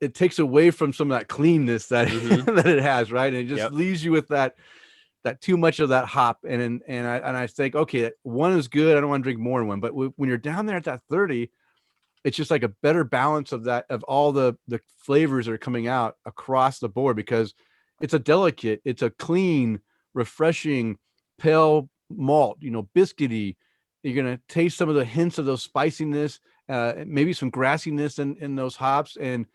it takes away from some of that cleanness that that it has, right? And it just leaves you with that too much of that hop. And I think, okay, one is good. I don't want to drink more than one. But when you're down there at that 30, it's just like a better balance of that, of all the flavors that are coming out across the board, because it's a delicate, it's a clean, refreshing, pale malt, biscuity. You're going to taste some of the hints of those spiciness, maybe some grassiness in those hops. And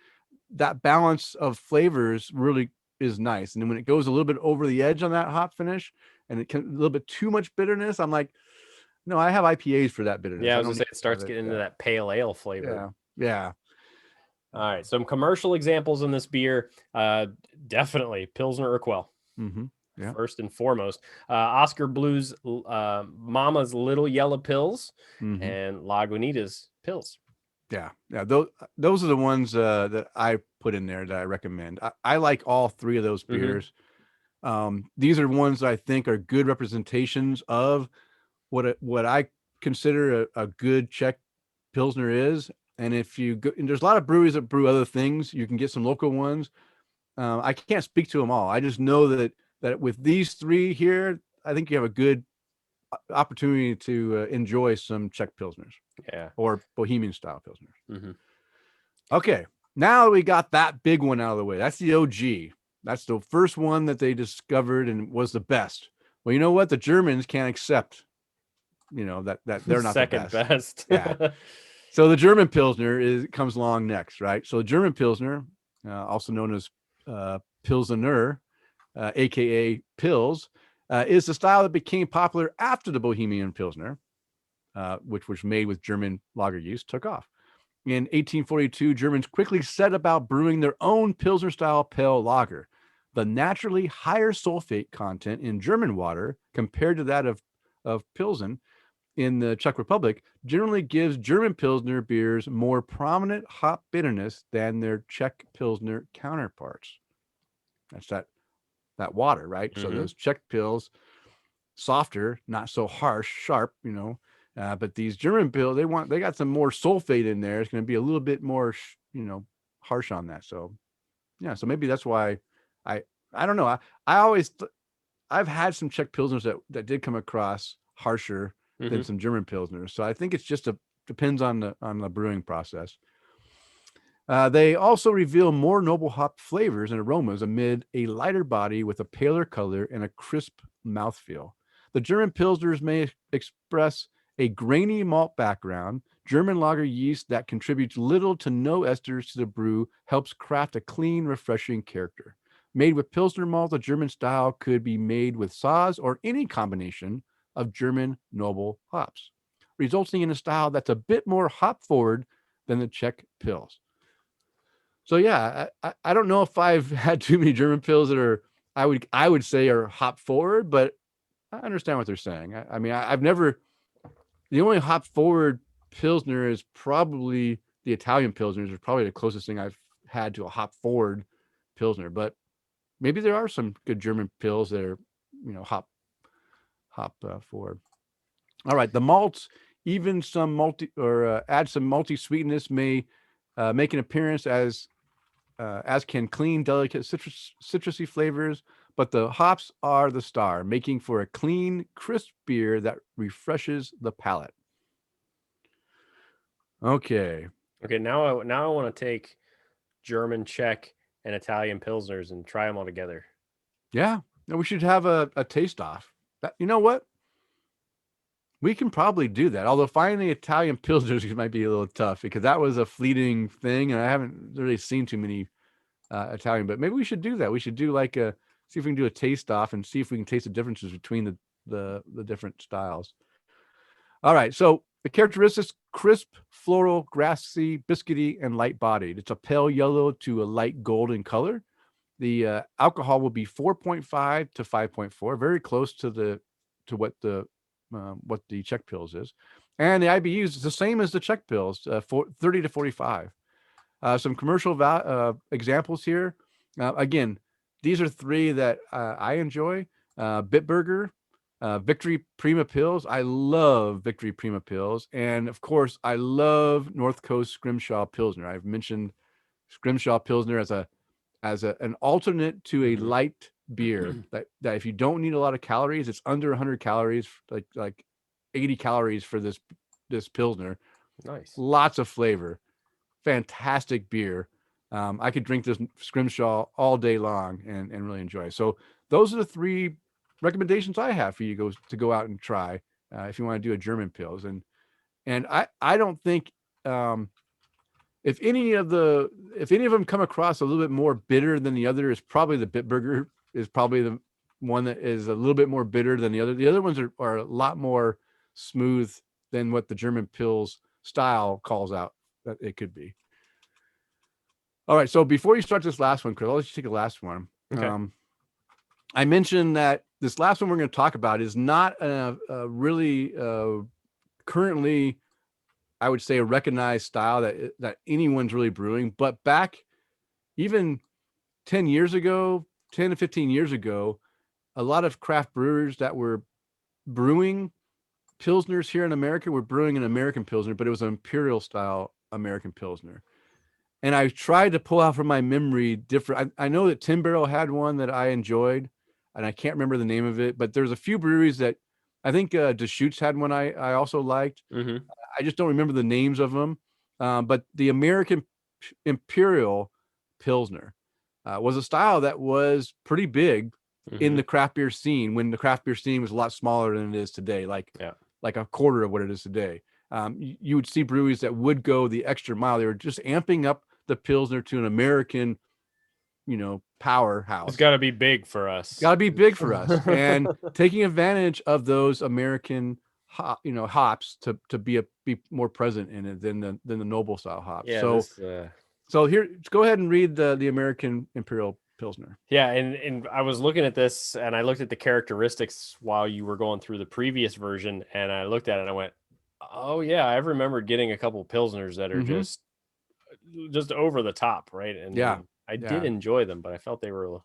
that balance of flavors really is nice. And then when it goes a little bit over the edge on that hop finish and a little bit too much bitterness, I'm like, no, I have IPAs for that bitterness. Yeah, I was gonna say it starts getting into that pale ale flavor. Yeah. All right, some commercial examples in this beer. Definitely Pilsner Urquell. Yeah. First and foremost, Oscar Blues, Mama's Little Yellow Pills, and Lagunitas Pills. Yeah. Those are the ones that I put in there that I recommend. I like all three of those beers. These are ones that I think are good representations of what I consider a good Czech Pilsner is. And if you go, and there's a lot of breweries that brew other things, you can get some local ones. I can't speak to them all. I just know that with these three here, I think you have a good opportunity to enjoy some Czech Pilsners. Yeah. Or Bohemian style Pilsners. Okay. Now we got that big one out of the way. That's the OG. That's the first one that they discovered and was the best. Well, you know what? The Germans can't accept, that they're not second the best. Yeah. So the German Pilsner comes along next, right? So the German Pilsner, also known as Pilsener, aka Pils, is the style that became popular after the Bohemian Pilsner, which was made with German lager yeast, took off. In 1842, Germans quickly set about brewing their own Pilsner-style pale lager. The naturally higher sulfate content in German water compared to that of Pilsen in the Czech Republic generally gives German Pilsner beers more prominent hop bitterness than their Czech Pilsner counterparts. That's that water, right? So those Czech Pils, softer, not so harsh, sharp, but these German Pils, they got some more sulfate in there. It's going to be a little bit more, harsh on that. So, yeah, so maybe that's why I don't know. I've had some Czech Pilsners that did come across harsher than some German Pilsners. So I think it's just depends on the brewing process. They also reveal more noble hop flavors and aromas amid a lighter body with a paler color and a crisp mouthfeel. The German Pilsners may express a grainy malt background. German lager yeast that contributes little to no esters to the brew helps craft a clean, refreshing character. Made with Pilsner malt, the German style could be made with Saaz or any combination of German noble hops, resulting in a style that's a bit more hop forward than the Czech Pils. So yeah, I don't know if I've had too many German Pils that I would say are hop forward, but I understand what they're saying. I mean, I've never, the only hop forward Pilsner is probably the Italian Pilsners, is probably the closest thing I've had to a hop forward Pilsner, but maybe there are some good German Pils that are, hop forward. All right. The malts, even some add some malty sweetness, may make an appearance as can clean, delicate citrusy flavors, but the hops are the star, making for a clean, crisp beer that refreshes the palate. Okay. Now I want to take German, Czech, and Italian Pilsners and try them all together. Yeah. We should have a taste off. You know what? We can probably do that. Although finding the Italian Pilsners might be a little tough because that was a fleeting thing, and I haven't really seen too many Italian. But maybe we should do that. We should do see if we can do a taste off and see if we can taste the differences between the different styles. All right. So The characteristics: crisp, floral, grassy, biscuity, and light bodied. It's a pale yellow to a light golden color. The alcohol will be 4.5 to 5.4, very close to what the Czech Pils is, and the IBU is the same as the Czech Pils, 30 to 45. Some commercial examples here. Again, these are three that I enjoy. Bitburger, Victory Prima Pils. I love Victory Prima Pils, and of course, I love North Coast Scrimshaw Pilsner. I've mentioned Scrimshaw Pilsner as an alternate to a light beer that if you don't need a lot of calories, it's under 100 calories, like 80 calories for this Pilsner. Nice. Lots of flavor. Fantastic beer. I could drink this Scrimshaw all day long and really enjoy it. So those are the three recommendations I have for you to go out and try if you want to do a German Pils. And I don't think if any of them come across a little bit more bitter than the other, is probably the Bitburger is probably the one that is a little bit more bitter than the other. The other ones are a lot more smooth than what the German Pils style calls out that it could be. All right. So before you start this last one, Chris, I'll let you take the last one. Okay. I mentioned that this last one we're going to talk about is not a really currently, I would say, a recognized style that anyone's really brewing. But back even 10 to 15 years ago, a lot of craft brewers that were brewing Pilsners here in America were brewing an American Pilsner, but it was an imperial style American Pilsner. And I tried to pull out from my memory different. I know that Tin Barrel had one that I enjoyed, and I can't remember the name of it, but there's a few breweries that I think Deschutes had one I also liked. Mm-hmm. I just don't remember the names of them. But the American Imperial Pilsner was a style that was pretty big in the craft beer scene when the craft beer scene was a lot smaller than it is today, like a quarter of what it is today. You would see breweries that would go the extra mile. They were just amping up the Pilsner to an American, powerhouse. It's got to be big for us. Got to be big for us, and taking advantage of those American, hops to be more present in it than the noble style hops. Yeah. So here, go ahead and read the American Imperial Pilsner. Yeah, and I was looking at this, and I looked at the characteristics while you were going through the previous version, and I looked at it and I went, oh yeah, I remember getting a couple Pilsners that are just over the top, right? And I did enjoy them, but I felt they were.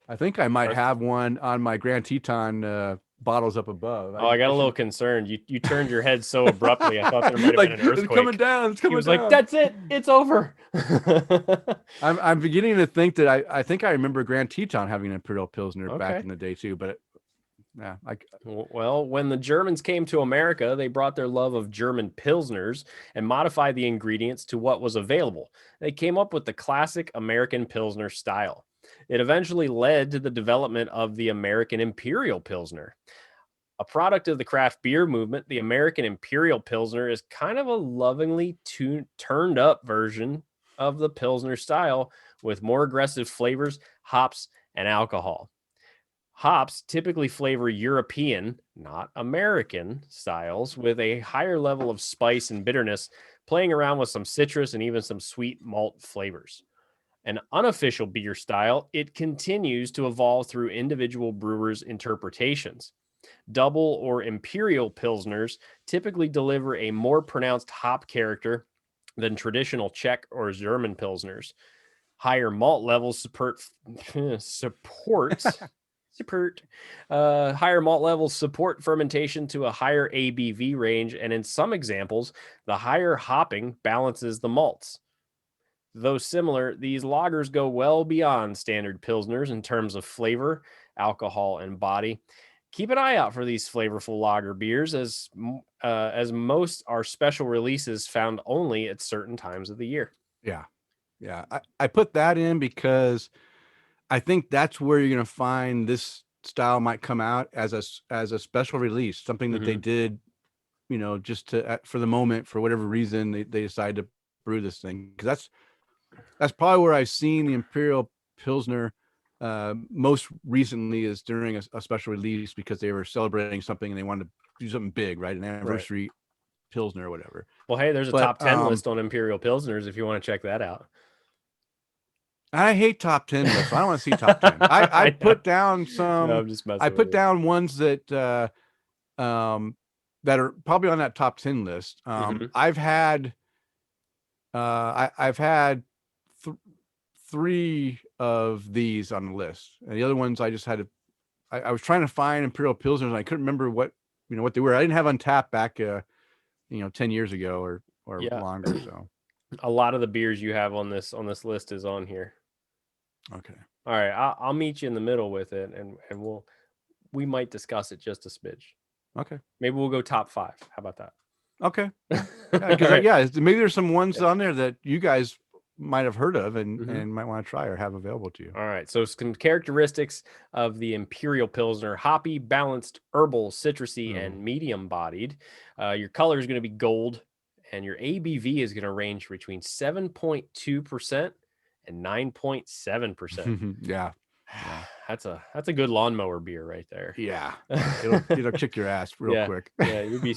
I think I might have one on my Grand Teton bottles up above. I got a little concerned. You turned your head so abruptly. I thought there might have been an earthquake. It's coming down. It's coming he was down. Like, that's it. It's over. I'm beginning to think that I think I remember Grand Teton having an Imperial Pilsner back in the day too, but well, when the Germans came to America, they brought their love of German Pilsners and modified the ingredients to what was available. They came up with the classic American Pilsner style. It eventually led to the development of the American Imperial Pilsner. A product of the craft beer movement, the American Imperial Pilsner is kind of a lovingly turned up version of the Pilsner style with more aggressive flavors, hops, and alcohol. Hops typically flavor European, not American, styles with a higher level of spice and bitterness, playing around with some citrus and even some sweet malt flavors. An unofficial beer style, it continues to evolve through individual brewers' interpretations. Double or imperial pilsners typically deliver a more pronounced hop character than traditional Czech or German pilsners. Higher malt levels support higher malt levels support fermentation to a higher ABV range, and in some examples, the higher hopping balances the malts. Though similar, these lagers go well beyond standard pilsners in terms of flavor, alcohol, and body. Keep an eye out for these flavorful lager beers, as most are special releases found only at certain times of the year. Yeah. I put that in because I think that's where you're going to find this style might come out as a special release, something that they did, just for the moment, for whatever reason, they decided to brew this thing. Because that's probably where I've seen the Imperial Pilsner most recently, is during a special release, because they were celebrating something and they wanted to do something big, right? An anniversary Pilsner or whatever. Well, hey, there's a But top 10 list on Imperial Pilsners if you want to check that out. I hate top 10 lists. So I don't want to see top 10. I put down some. No, I'm just messing I with put you. down ones that that are probably on that top 10 list. I've had I've had 3 of these on the list, and the other ones I just had to. I was trying to find Imperial Pilsners, and I couldn't remember what they were. I didn't have Untapped back 10 years ago or Yeah. longer. So A lot of the beers you have on this list is on here. okay. All right, I'll meet you in the middle with it, and we might discuss it just a smidge. Okay. Maybe we'll go top 5. How about that? Okay. Yeah, because maybe there's some ones on there that you guys might have heard of and might want to try or have available to you. All right. So some characteristics of the Imperial Pilsner: hoppy, balanced, herbal, citrusy, and medium bodied. Your color is going to be gold, and your ABV is going to range between 7.2% and 9.7%. Yeah. That's a good lawnmower beer right there. Yeah. It'll kick your ass real quick. Yeah, you'll be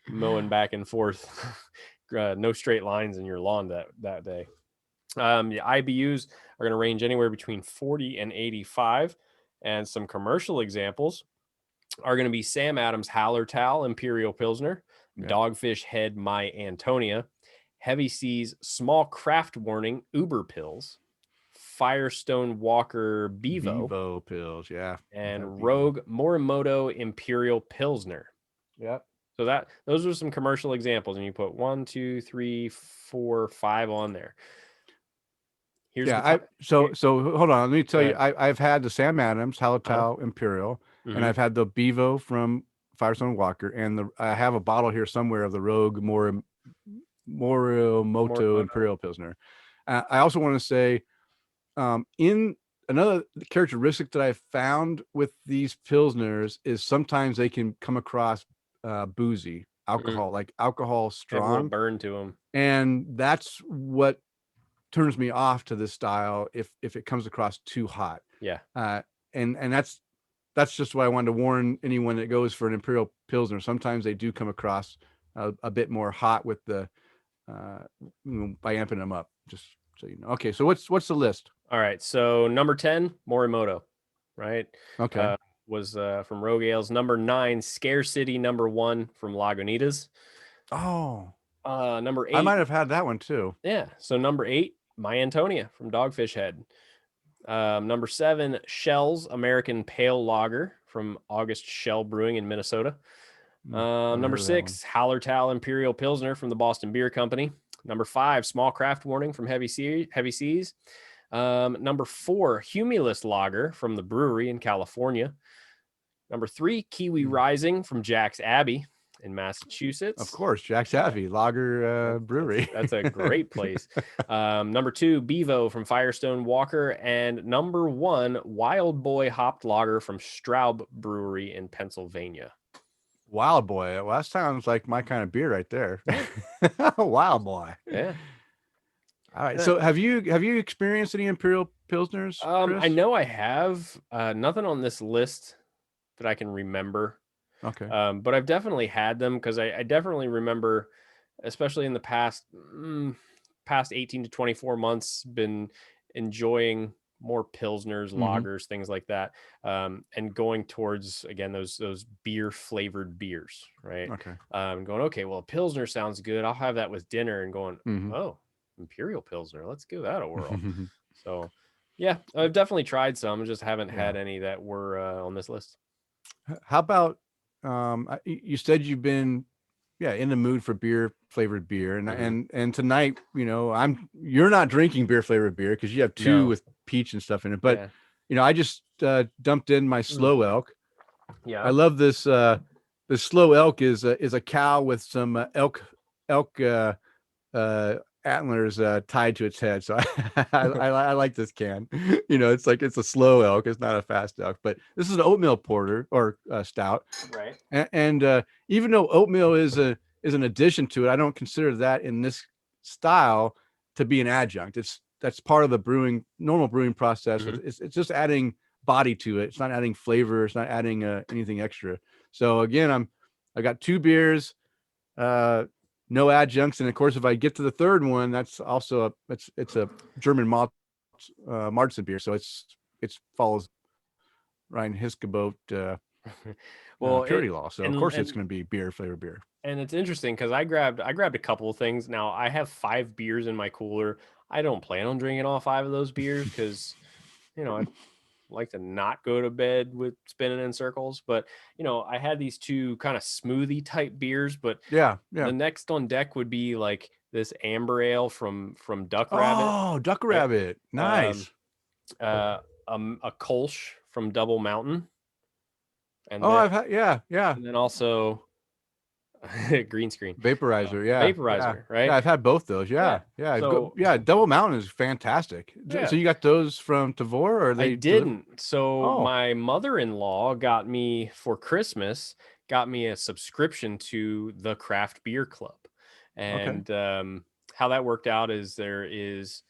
mowing back and forth. No straight lines in your lawn that day. The IBUs are going to range anywhere between 40 and 85. And some commercial examples are going to be Sam Adams Hallertau Imperial Pilsner, Dogfish Head My Antonia, Heavy Seas Small Craft Warning Uber Pills, Firestone Walker Bevo Pills, yeah. and Rogue Morimoto Imperial Pilsner. Yep. So those are some commercial examples, and you put 1, 2, 3, 4, 5 on there. So hold on. Let me tell you, I've had the Sam Adams Hallertau Imperial, and I've had the Bevo from Firestone Walker, and I have a bottle here somewhere of the Rogue Morimoto Imperial Pilsner. I also want to say, in another characteristic that I found with these Pilsners is sometimes they can come across boozy alcohol, like alcohol strong. Have a little burn to them. And that's what turns me off to this style if it comes across too hot. Yeah. And that's just why I wanted to warn anyone that goes for an Imperial Pilsner. Sometimes they do come across a bit more hot with the by amping them up, just so you know. Okay, so what's the list? All right, so number 10, Morimoto, right? Okay. Was from Rogue Ales. Number 9, Scarcity. Number 1 from Lagunitas. Oh. Number 8. I might have had that one too. Yeah. So number 8, My Antonia from Dogfish Head. Number 7, Shell's American Pale Lager from August Shell Brewing in Minnesota. Number 6, Hallertau Imperial Pilsner from the Boston Beer Company. Number 5, Small Craft Warning from Heavy Seas. Number 4, Humulus Lager from the brewery in California. Number 3, Kiwi Rising from Jack's Abbey in Massachusetts. Of course, Jack's Abbey Lager Brewery. That's a great place. Number 2, Bevo from Firestone Walker, and number 1, Wild Boy Hopped Lager from Straub Brewery in Pennsylvania. Wild Boy. Well, that sounds like my kind of beer right there. Wild Boy. Yeah. All right. So have you experienced any Imperial Pilsners, Chris? I know I have. Nothing on this list that I can remember. Okay. But I've definitely had them because I definitely remember, especially in the past 18 to 24 months, been enjoying more Pilsners, lagers, things like that, and going towards, again, those beer flavored beers, right? Okay. Going, okay, well, a Pilsner sounds good. I'll have that with dinner, and going, oh, Imperial Pilsner, let's give that a whirl. So, yeah, I've definitely tried some, just haven't had any that were on this list. How about you said you've been in the mood for beer flavored beer, and tonight, you're not drinking beer flavored beer because you have 2 with peach and stuff in it, but I just dumped in my Slow Elk. Yeah, I love this. The Slow Elk is a cow with some elk antlers tied to its head. So I like this can. It's like it's a slow elk. It's not a fast elk, but this is an oatmeal porter or stout. Right. And even though oatmeal is an addition to it, I don't consider that in this style to be an adjunct. That's part of the normal brewing process. It's just adding body to it. It's not adding flavor. It's not adding anything extra. So again, I got 2 beers, no adjuncts, and of course, if I get to the third one, that's also it's a German malt Marzen beer, so it follows Ryan Hiskeboat Well, purity law. So of course, it's and going to be beer flavored beer. and it's interesting because I grabbed a couple of things. Now I have 5 beers in my cooler. I don't plan on drinking all 5 of those beers because I like to not go to bed with spinning in circles. But I had these two kind of smoothie type beers. But Yeah, the yeah. next on deck would be like this amber ale from Duck Rabbit, Oh, Duck right? Rabbit, Um, nice. a Kolsch from Double Mountain, and Oh, then I've had yeah. also green screen, Vaporizer, yeah, yeah, vaporizer, yeah. right? I've had both those. Yeah. Yeah, yeah, So yeah. Double Mountain is fantastic. yeah, So you got those from Tavor, or are I they delivered? didn't. So Oh, my mother-in-law got me for Christmas, got me a subscription to the Craft Beer Club. okay, And how that worked out is there is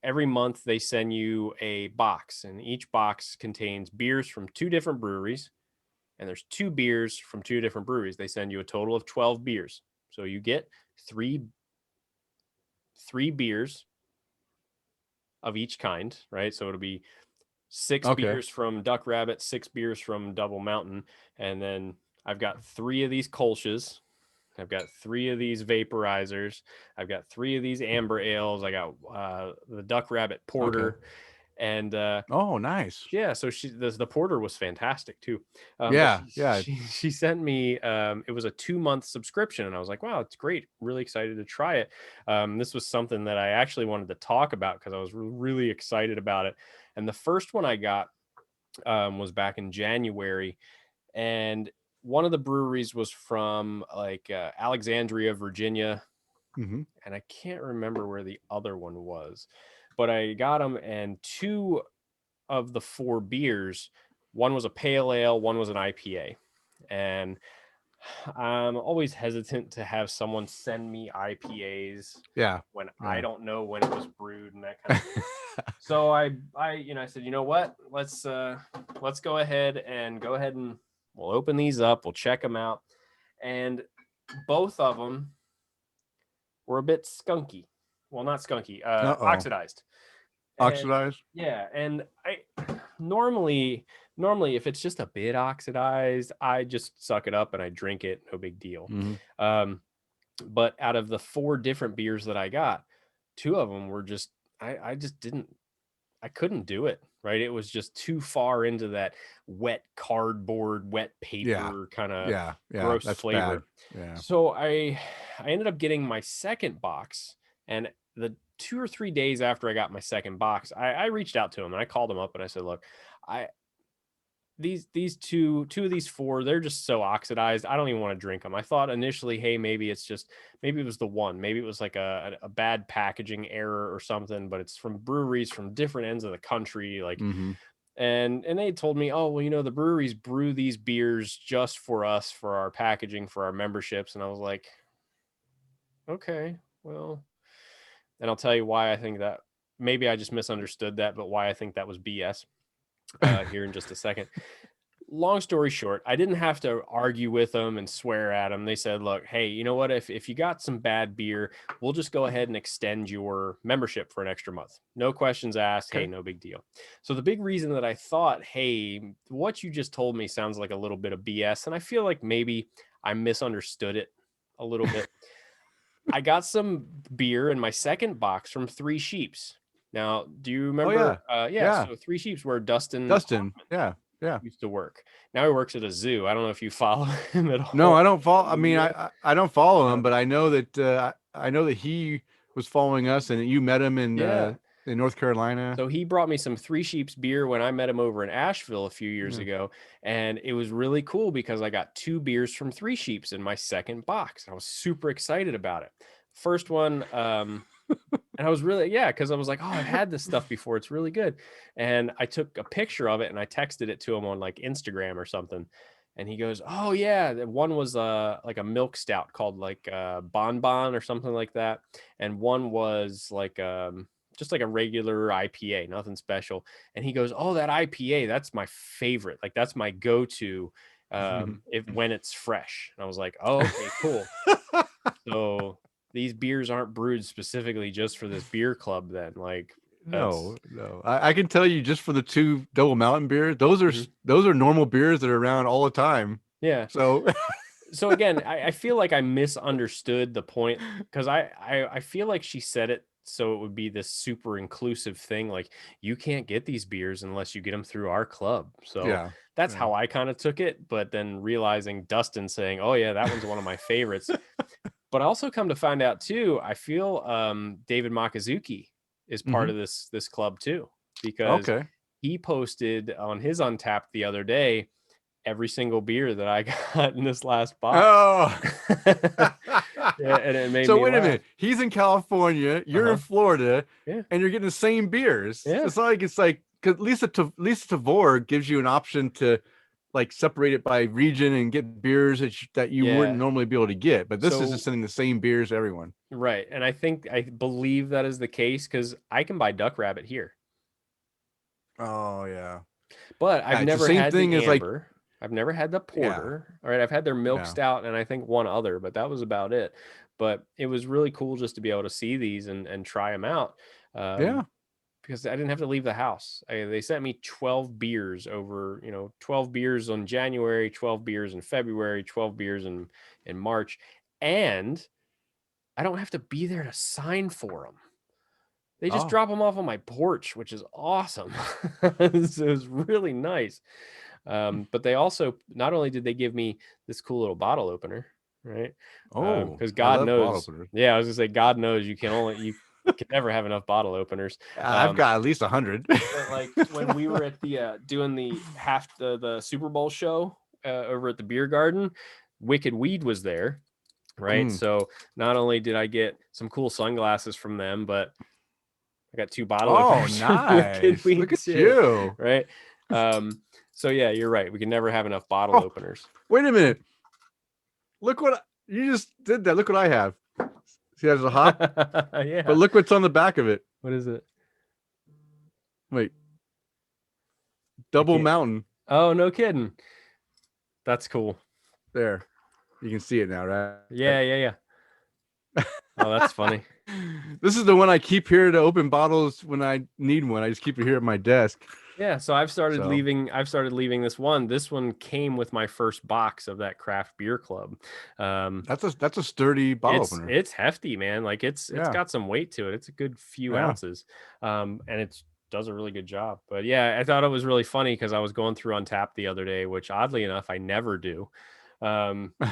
every month they send you a box, and each box contains beers from 2 different breweries. And there's 2 beers from 2 different breweries. They send you a total of 12 beers. So you get three beers of each kind, right? So it'll be six okay, beers from Duck Rabbit, 6 beers from Double Mountain, and then I've got 3 of these Kolsch's. I've got 3 of these vaporizers. I've got 3 of these amber ales. I got the Duck Rabbit okay. porter, and Oh, nice. yeah. So the porter was fantastic too. But Yeah, yeah. she sent me it was a 2-month subscription, and I was like, wow, it's great. Really excited to try it. This was something that I actually wanted to talk about because I was really excited about it. And the first one I got was back in January, and one of the breweries was from like Alexandria, Virginia, Hmm. and I can't remember where the other one was, but I got them, and 2 of the 4 beers, one was a pale ale, one was an IPA, and I'm always hesitant to have someone send me IPAs Yeah, when I yeah. don't know when it was brewed and that kind of thing. So I said, you know what? Let's go ahead and we'll open these up. We'll check them out. And both of them were a bit skunky. Well, not skunky, Uh-oh. oxidized. And Oxidized. yeah, and I normally if it's just a bit oxidized, I just suck it up and I drink it, no big deal. Hmm. Um, but out of the 4 different beers that I got, 2 of them were just I just didn't I couldn't do it, right? It was just too far into that wet cardboard, wet Yeah, paper kind of yeah, yeah. gross That's bad. flavor. Yeah. So I ended up getting my second box, and the 2 or 3 days after I got my second box, I reached out to him and I called him up and I said, look, I these two of these 4, they're just so oxidized, I don't even want to drink them. I thought initially, hey, maybe it was the one, maybe it was like a bad packaging error or something, but it's from breweries from different ends of the country, like. Hmm. And they told me, oh, well, the breweries brew these beers just for us, for our packaging, for our memberships. And I was like, okay, well, and I'll tell you why I think that. Maybe I just misunderstood that, but why I think that was BS here in just a second. Long story short, I didn't have to argue with them and swear at them. They said, look, hey, you know what? If you got some bad beer, we'll just go ahead and extend your membership for an extra month. No questions asked. Hey, Okay. no big deal. So the big reason that I thought, hey, what you just told me sounds like a little bit of BS, and I feel like maybe I misunderstood it a little bit. I got some beer in my second box from Three Sheeps. Now, do you Oh remember? yeah, Yeah, yeah. so Three Sheeps where Dustin Dustin. Yeah, yeah. used to work. Now he works at a zoo. I don't know if you follow him at No, all I don't follow. I on mean, media. I don't follow him, Um, but I know that I know that he was following us, and you met him yeah. in North Carolina. So he brought me some Three Sheeps beer when I met him over in Asheville a few years Yeah. ago. And it was really cool because I got 2 beers from Three Sheeps in my second box. I was super excited about it. First one, and I was really, yeah, because I was like, oh, I've had this stuff before. It's really good. And I took a picture of it and I texted it to him on like Instagram or something. And he goes, oh, yeah. One was like a milk stout called like Bon Bon or something like that. And one was like just like a regular IPA, nothing special. And he goes, oh, that IPA, that's my favorite. Like that's my go to. if when it's fresh. And I was like, oh, okay, cool. So these beers aren't brewed specifically just for this beer club then. Like that's No. I can tell you just for the 2 double mountain beers, those are Mhm. those are normal beers that are around all the time. Yeah. So So again, I feel like I misunderstood the point because I feel like she said it so it would be this super inclusive thing. Like you can't get these beers unless you get them through our club. So yeah. that's Yeah. how I kind of took it. But then realizing Dustin saying, "Oh yeah, that one's one of my favorites." But I also come to find out too, I feel David Makazuki is part Mhm. of this club too because Okay. he posted on his Untapped the other day every single beer that I got in this last box. Oh. Yeah, and it made So me wait a laugh. minute. He's in California, you're in Uh-huh. Florida, Yeah. and you're getting the same beers. Yeah. It's not like it's like because Lisa Tavor gives you an option to like separate it by region and get beers that you wouldn't Yeah. normally be able to get. But this is just So sending the same beers to everyone. right. And I believe that is the case because I can buy Duck Rabbit here. Oh yeah. But I've It's the never same had thing the as like amber. I've never had the yeah, porter. All right, I've had their milk yeah, stout and I think one other, but that was about it. But it was really cool just to be able to see these and try them out. yeah. Because I didn't have to leave the house. They sent me 12 beers over, 12 beers on January, 12 beers in February, 12 beers in March. And I don't have to be there to sign for them. They just Oh, drop them off on my porch, which is awesome. It was really nice. But they also, not only did they give me this cool little bottle opener, right? oh, Because I God love bottle knows, openers. yeah, I was gonna say, God knows you can never have enough bottle openers. I've got at least 100. But like when we were at the doing the Super Bowl show over at the beer garden, Wicked Weed was there, right? Mm. So not only did I get some cool sunglasses from them, but I got 2 bottle Oh, openers from Wicked nice. Look Weed at too, you. right? So yeah, you're right. We can never have enough bottle Oh, openers. wait a minute. Look what you just did that. Look what I have. See, there's a hop, but Yeah. look what's on the back of it. What is it? Wait, I Double can't. Mountain. Oh, no kidding. That's cool. There. You can see it now, right? Yeah, yeah, yeah. Oh, that's funny. This is the one I keep here to open bottles when I need one. I just keep it here at my desk. Yeah, so I've started So leaving this one. This one came with my first box of that craft beer club. that's a sturdy bottle opener. It's hefty, man. Like it's Yeah. got some weight to it. It's a good few Yeah. ounces. And it does a really good job. But yeah, I thought it was really funny because I was going through Untapped the other day, which oddly enough I never do. Um, I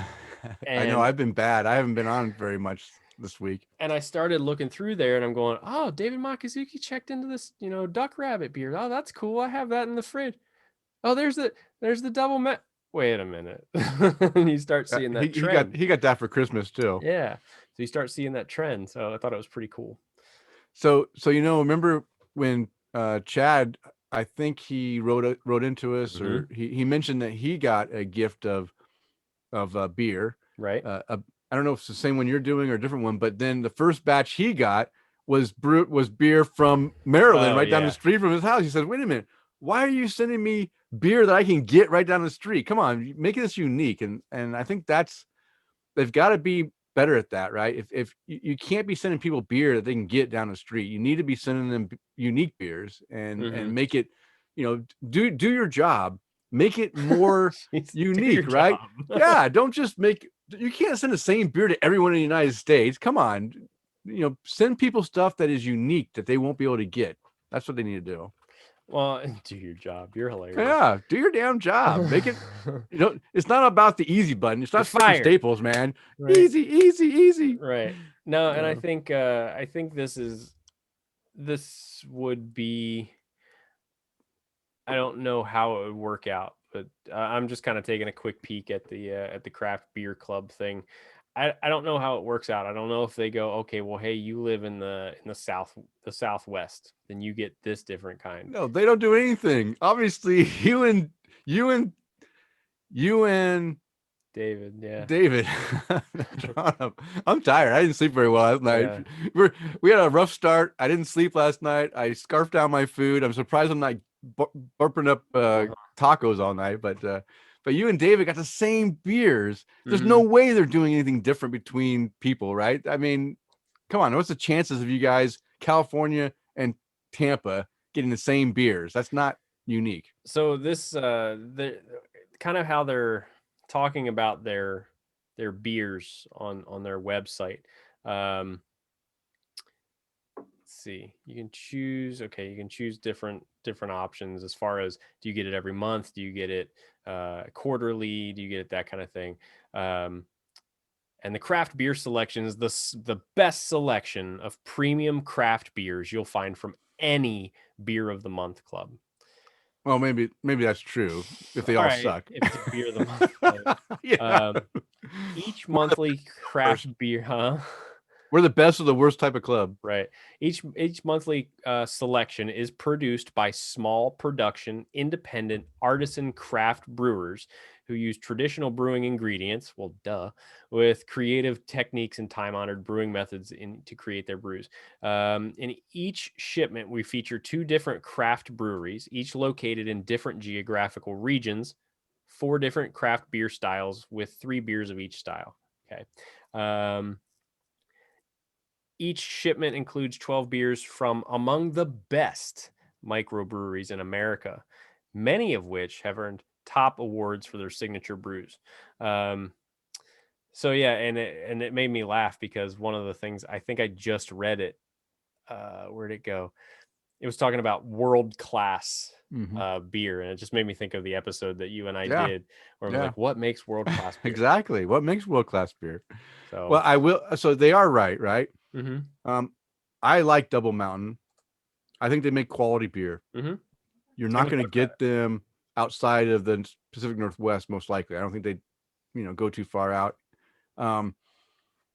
know and I've been bad. I haven't been on very much this week. and I started looking through there and I'm going, oh, David Makazuki checked into this, Duck Rabbit beer. Oh, that's cool. I have that in the fridge. Oh, there's the double met. Wait a minute. And you start seeing He that he got trend. he got that for Christmas too. Yeah. So you start seeing that trend. So I thought it was pretty cool. So remember when Chad, I think he wrote into us, Mm-hmm. or he mentioned that he got a gift of beer. Right. I don't know if it's the same one you're doing or a different one, but then the first batch he got was beer from Maryland, Oh right down the yeah. street from his house. He said, "Wait a minute, why are you sending me beer that I can get right down the street? Come on, make this unique." And I think they've got to be better at that, right? If you can't be sending people beer that they can get down the street, you need to be sending them unique beers Mm-hmm. and make it, do your job, make it more Do your unique, right? job. Yeah, don't just make. You can't send the same beer to everyone in the United States. Come on, send people stuff that is unique that they won't be able to get. That's what they need to do. Well, do your job. You're hilarious. Yeah, do your damn job. Make it. It's not about the easy button. It's You're not freaking fired. Staples, man. Right. Easy, easy, easy. Right. No, and Yeah. I think this would be, I don't know how it would work out, but I'm just kind of taking a quick peek at the craft beer club thing. I don't know how it works out. I don't know if they go, okay, well, hey, you live in the southwest, then you get this different kind. No, they don't do anything. Obviously, you and David, yeah. David. I'm tired. I didn't sleep very well last night. Yeah. We had a rough start. I didn't sleep last night. I scarfed down my food. I'm surprised I'm not burping up tacos all night, but but you and David got the same beers. There's no Mhm. way they're doing anything different between people, right? I mean, come on, what's the chances of you guys, California and Tampa, getting the same beers? That's not unique. So this the kind of how they're talking about their beers on their website. Let's see. You can choose. Okay, you can choose different options as far as, do you get it every month? Do you get it quarterly? Do you get it that kind of thing? Um, and the craft beer selection is the best selection of premium craft beers you'll find from any beer of the month club. Well, maybe that's true if they All all right, suck. if it's a beer of the month club. Yeah. Um, each We're the monthly worst. craft beer, huh? We're the best of the worst type of club. Right. Each monthly selection is produced by small production, independent artisan craft brewers who use traditional brewing ingredients, well, duh, with creative techniques and time-honored brewing methods to create their brews. In each shipment, we feature 2 different craft breweries, each located in different geographical regions, 4 different craft beer styles with 3 beers of each style. Okay. Um, each shipment includes 12 beers from among the best microbreweries in America, many of which have earned top awards for their signature brews. Um, so yeah, and it made me laugh because one of the things, I think I just read it. Where'd it go? It was talking about world class Mm-hmm. beer, and it just made me think of the episode that you and I Yeah. did, where it was Yeah. like, what makes world class beer? Exactly. What makes world class beer? Well, So, I will. So they are right, right? mm-hmm, Um, I like Double Mountain. I think they make quality beer. mm-hmm. You're Give not them going to their credit. get them outside of the Pacific Northwest, most likely. I don't think they, go too far out. Um,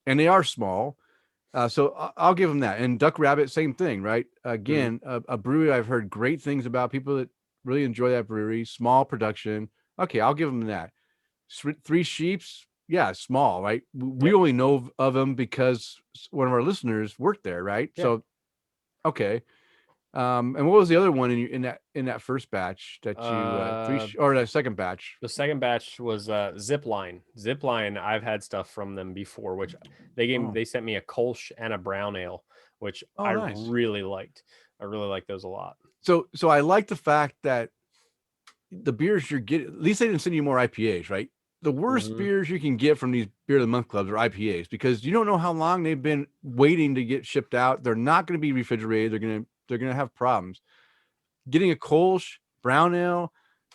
and they are small. So I'll give them that. And Duck Rabbit, same thing, right? Mm-hmm. Again, a brewery I've heard great things about. People that really enjoy that brewery, small production. Okay, I'll give them that. Three Sheeps, yeah, small, right? We Yep. only know of them because one of our listeners worked there, right? Yeah. So okay. And what was the other one in that first batch that you Uh, or that second batch? The second batch was Zipline. Zipline, I've had stuff from them before, which Oh, they sent me a Kolsch and a brown ale, which oh, I nice. really liked. I really like those a lot. So I like the fact that the beers you're getting, at least they didn't send you more IPAs, right? The worst Hmm. beers you can get from these beer of the month clubs are IPAs because you don't know how long they've been waiting to get shipped out. They're not going to be refrigerated. They're gonna have problems. Getting a Kolsch brown ale,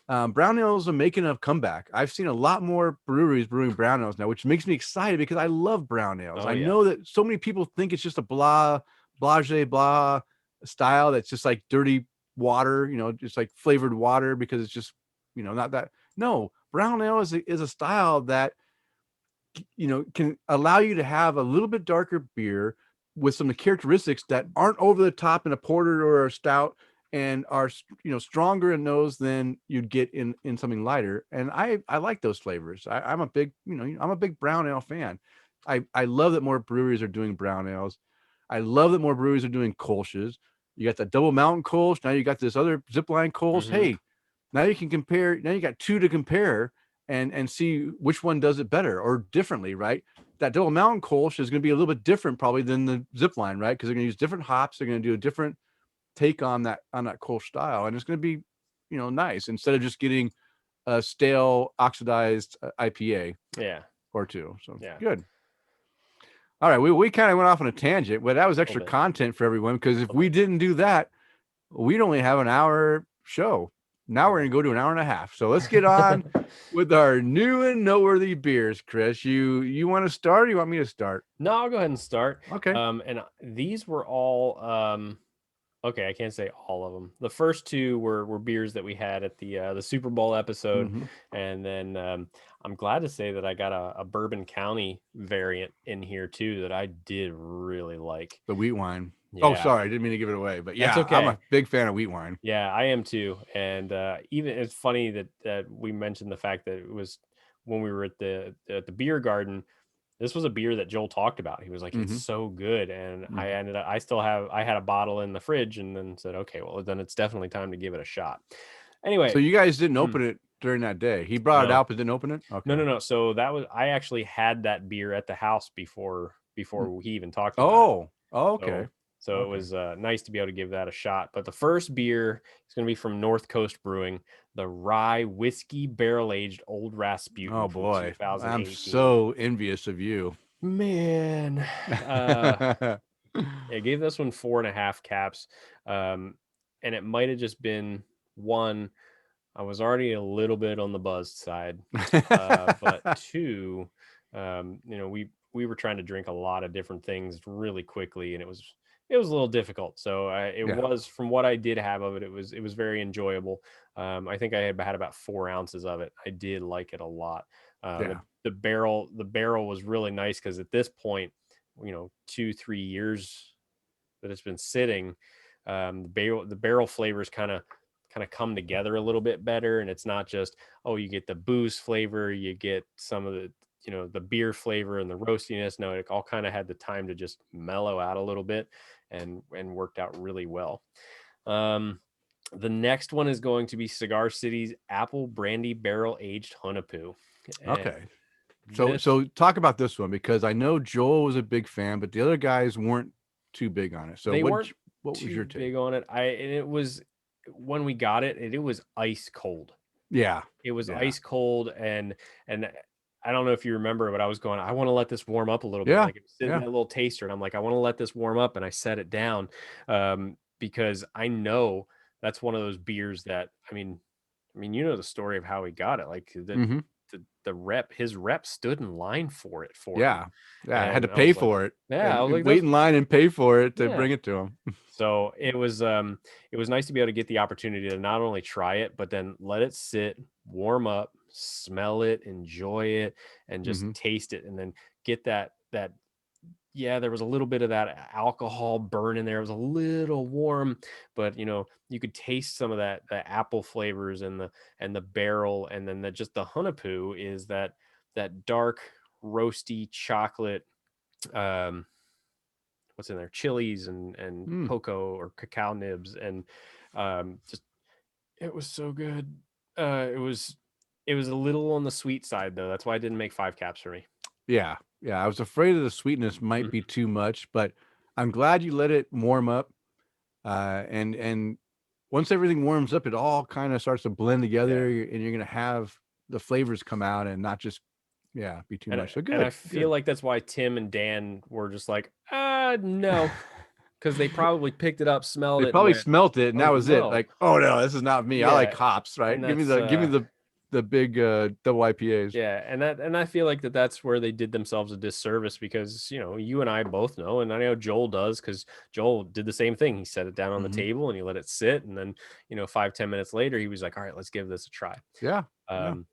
brown ales are making a comeback. I've seen a lot more breweries brewing brown ales now, which makes me excited because I love brown ales. Oh I yeah. know that so many people think it's just a blase blah style that's just like dirty water, just like flavored water because it's just, not that. No, brown ale is a style that can allow you to have a little bit darker beer with some characteristics that aren't over the top in a porter or a stout and are stronger in those than you'd get in something lighter. And I like those flavors. I'm a big brown ale fan. I love that more breweries are doing brown ales. I love that more breweries are doing Kolsch's. You got the Double Mountain Kolsch. Now you got this other Zipline Kolsch. Hmm. Hey, now you can compare. Now you got two to compare and see which one does it better or differently, right? That Double Mountain Kolsch is going to be a little bit different probably than the Zipline, right? Because they're going to use different hops. They're going to do a different take on that Kolsch style, and it's going to be, nice instead of just getting a stale oxidized IPA Yeah. or two. So Yeah. good. All right, we kind of went off on a tangent, but that was A little extra bit. content for everyone because if A little we bit. didn't do that, we'd only have an hour show. Now we're Yeah. going to go to an hour and a half. So let's get on with our new and noteworthy beers, Chris. You want to start or you want me to start? No, I'll go ahead and start. Okay. And these were all okay, I can't say all of them. The first two were beers that we had at the Super Bowl episode, Mm-hmm. and then I'm glad to say that I got a Bourbon County variant in here too that I did really like. The wheat wine. Oh, Yeah, sorry, I didn't mean to give it away, but that's yeah, I'm okay. a big fan of wheat wine. Yeah, I am too. And even it's funny that we mentioned the fact that it was when we were at the beer garden. This was a beer that Joel talked about. He was like, "It's Mm-hmm. so good," and Mm-hmm. I had a bottle in the fridge, and then said, "Okay, well, then it's definitely time to give it a shot." So Anyway, you guys didn't mm, open it during that day? He brought it No, out but didn't open it. no, Okay. no, no. So that was I actually had that beer at the house Mm. before he even talked about it. Oh. Oh. Okay. So it Okay. was nice to be able to give that a shot. But the first beer is going to be from North Coast Brewing, the Rye Whiskey Barrel Aged Old Oh Rasputin from boy, I'm 2018. so envious of you. Man, uh, I gave this one 4.5 caps, and it might have just been one. I was already a little bit on the buzzed side, but two, we were trying to drink a lot of different things really quickly, and it was a little difficult. So it Yeah. was from what I did have of it, it was very enjoyable. I think I had about 4 ounces of it. I did like it a lot. Yeah. The barrel was really nice because at this point, 2-3 years that it's been sitting, the barrel flavors kind of come together a little bit better, and it's not just, oh, you get the booze flavor, you get some of the beer flavor and the roastiness. No, it all kind of had the time to just mellow out a little bit, and worked out really well. um the next one is going to be Cigar City's Apple Brandy Barrel Aged Hunapoo. And Okay. So this so talk about this one because I know Joel was a big fan, but the other guys weren't too big on it. So They weren't what was too your take? big on it. And it was, when we got it, it was ice cold. Yeah. It was Yeah. ice cold, and I don't know if you remember, but I was going, I want to let this warm up a little bit. Yeah. Like, it was sitting in Yeah. that little taster, and I'm like, I want to let this warm up, and I set it down, because I know that's one of those beers that, I mean, the story of how he got it. Like, Mm-hmm. his rep stood in line for him, Yeah. Yeah. I had to and I pay was like, for it yeah, I and, was and like, wait that's in line and pay for it to yeah. bring it to him. So it was nice to be able to get the opportunity to not only try it, but then let it sit, warm up, smell it, enjoy it, and just Mm-hmm. taste it, and then get that. Yeah, there was a little bit of that alcohol burn in there. It was a little warm, but you could taste some of that the apple flavors and the barrel, and then just the Hunapoo is that dark roasty chocolate. Um, what's in there, chilies and Mm. cocoa or cacao nibs, and just, it was so good. It was a little on the sweet side, though. That's why I didn't make 5 caps for me. Yeah. Yeah. I was afraid of the sweetness might be Mhm. too much, but I'm glad you let it warm up. And once everything warms up, it all kind of starts to blend Yeah. together, and you're gonna have the flavors come out and not just be too and much. I, So and I good, feel good. like that's why Tim and Dan were just like, no, because they probably picked it up, smelled They it, and probably went, smelt it, and that oh was it. no. Like, oh no, this is not me. I like Yeah. hops, right? And Give me that's the big double IPAs. Yeah, and I feel like that's where they did themselves a disservice, because you and I both know, and I know Joel does, because Joel did the same thing. He set it down on the Hmm. table and he let it sit, and then 5-10 minutes later he was like, all right, let's give this a try. Yeah, yeah, Um,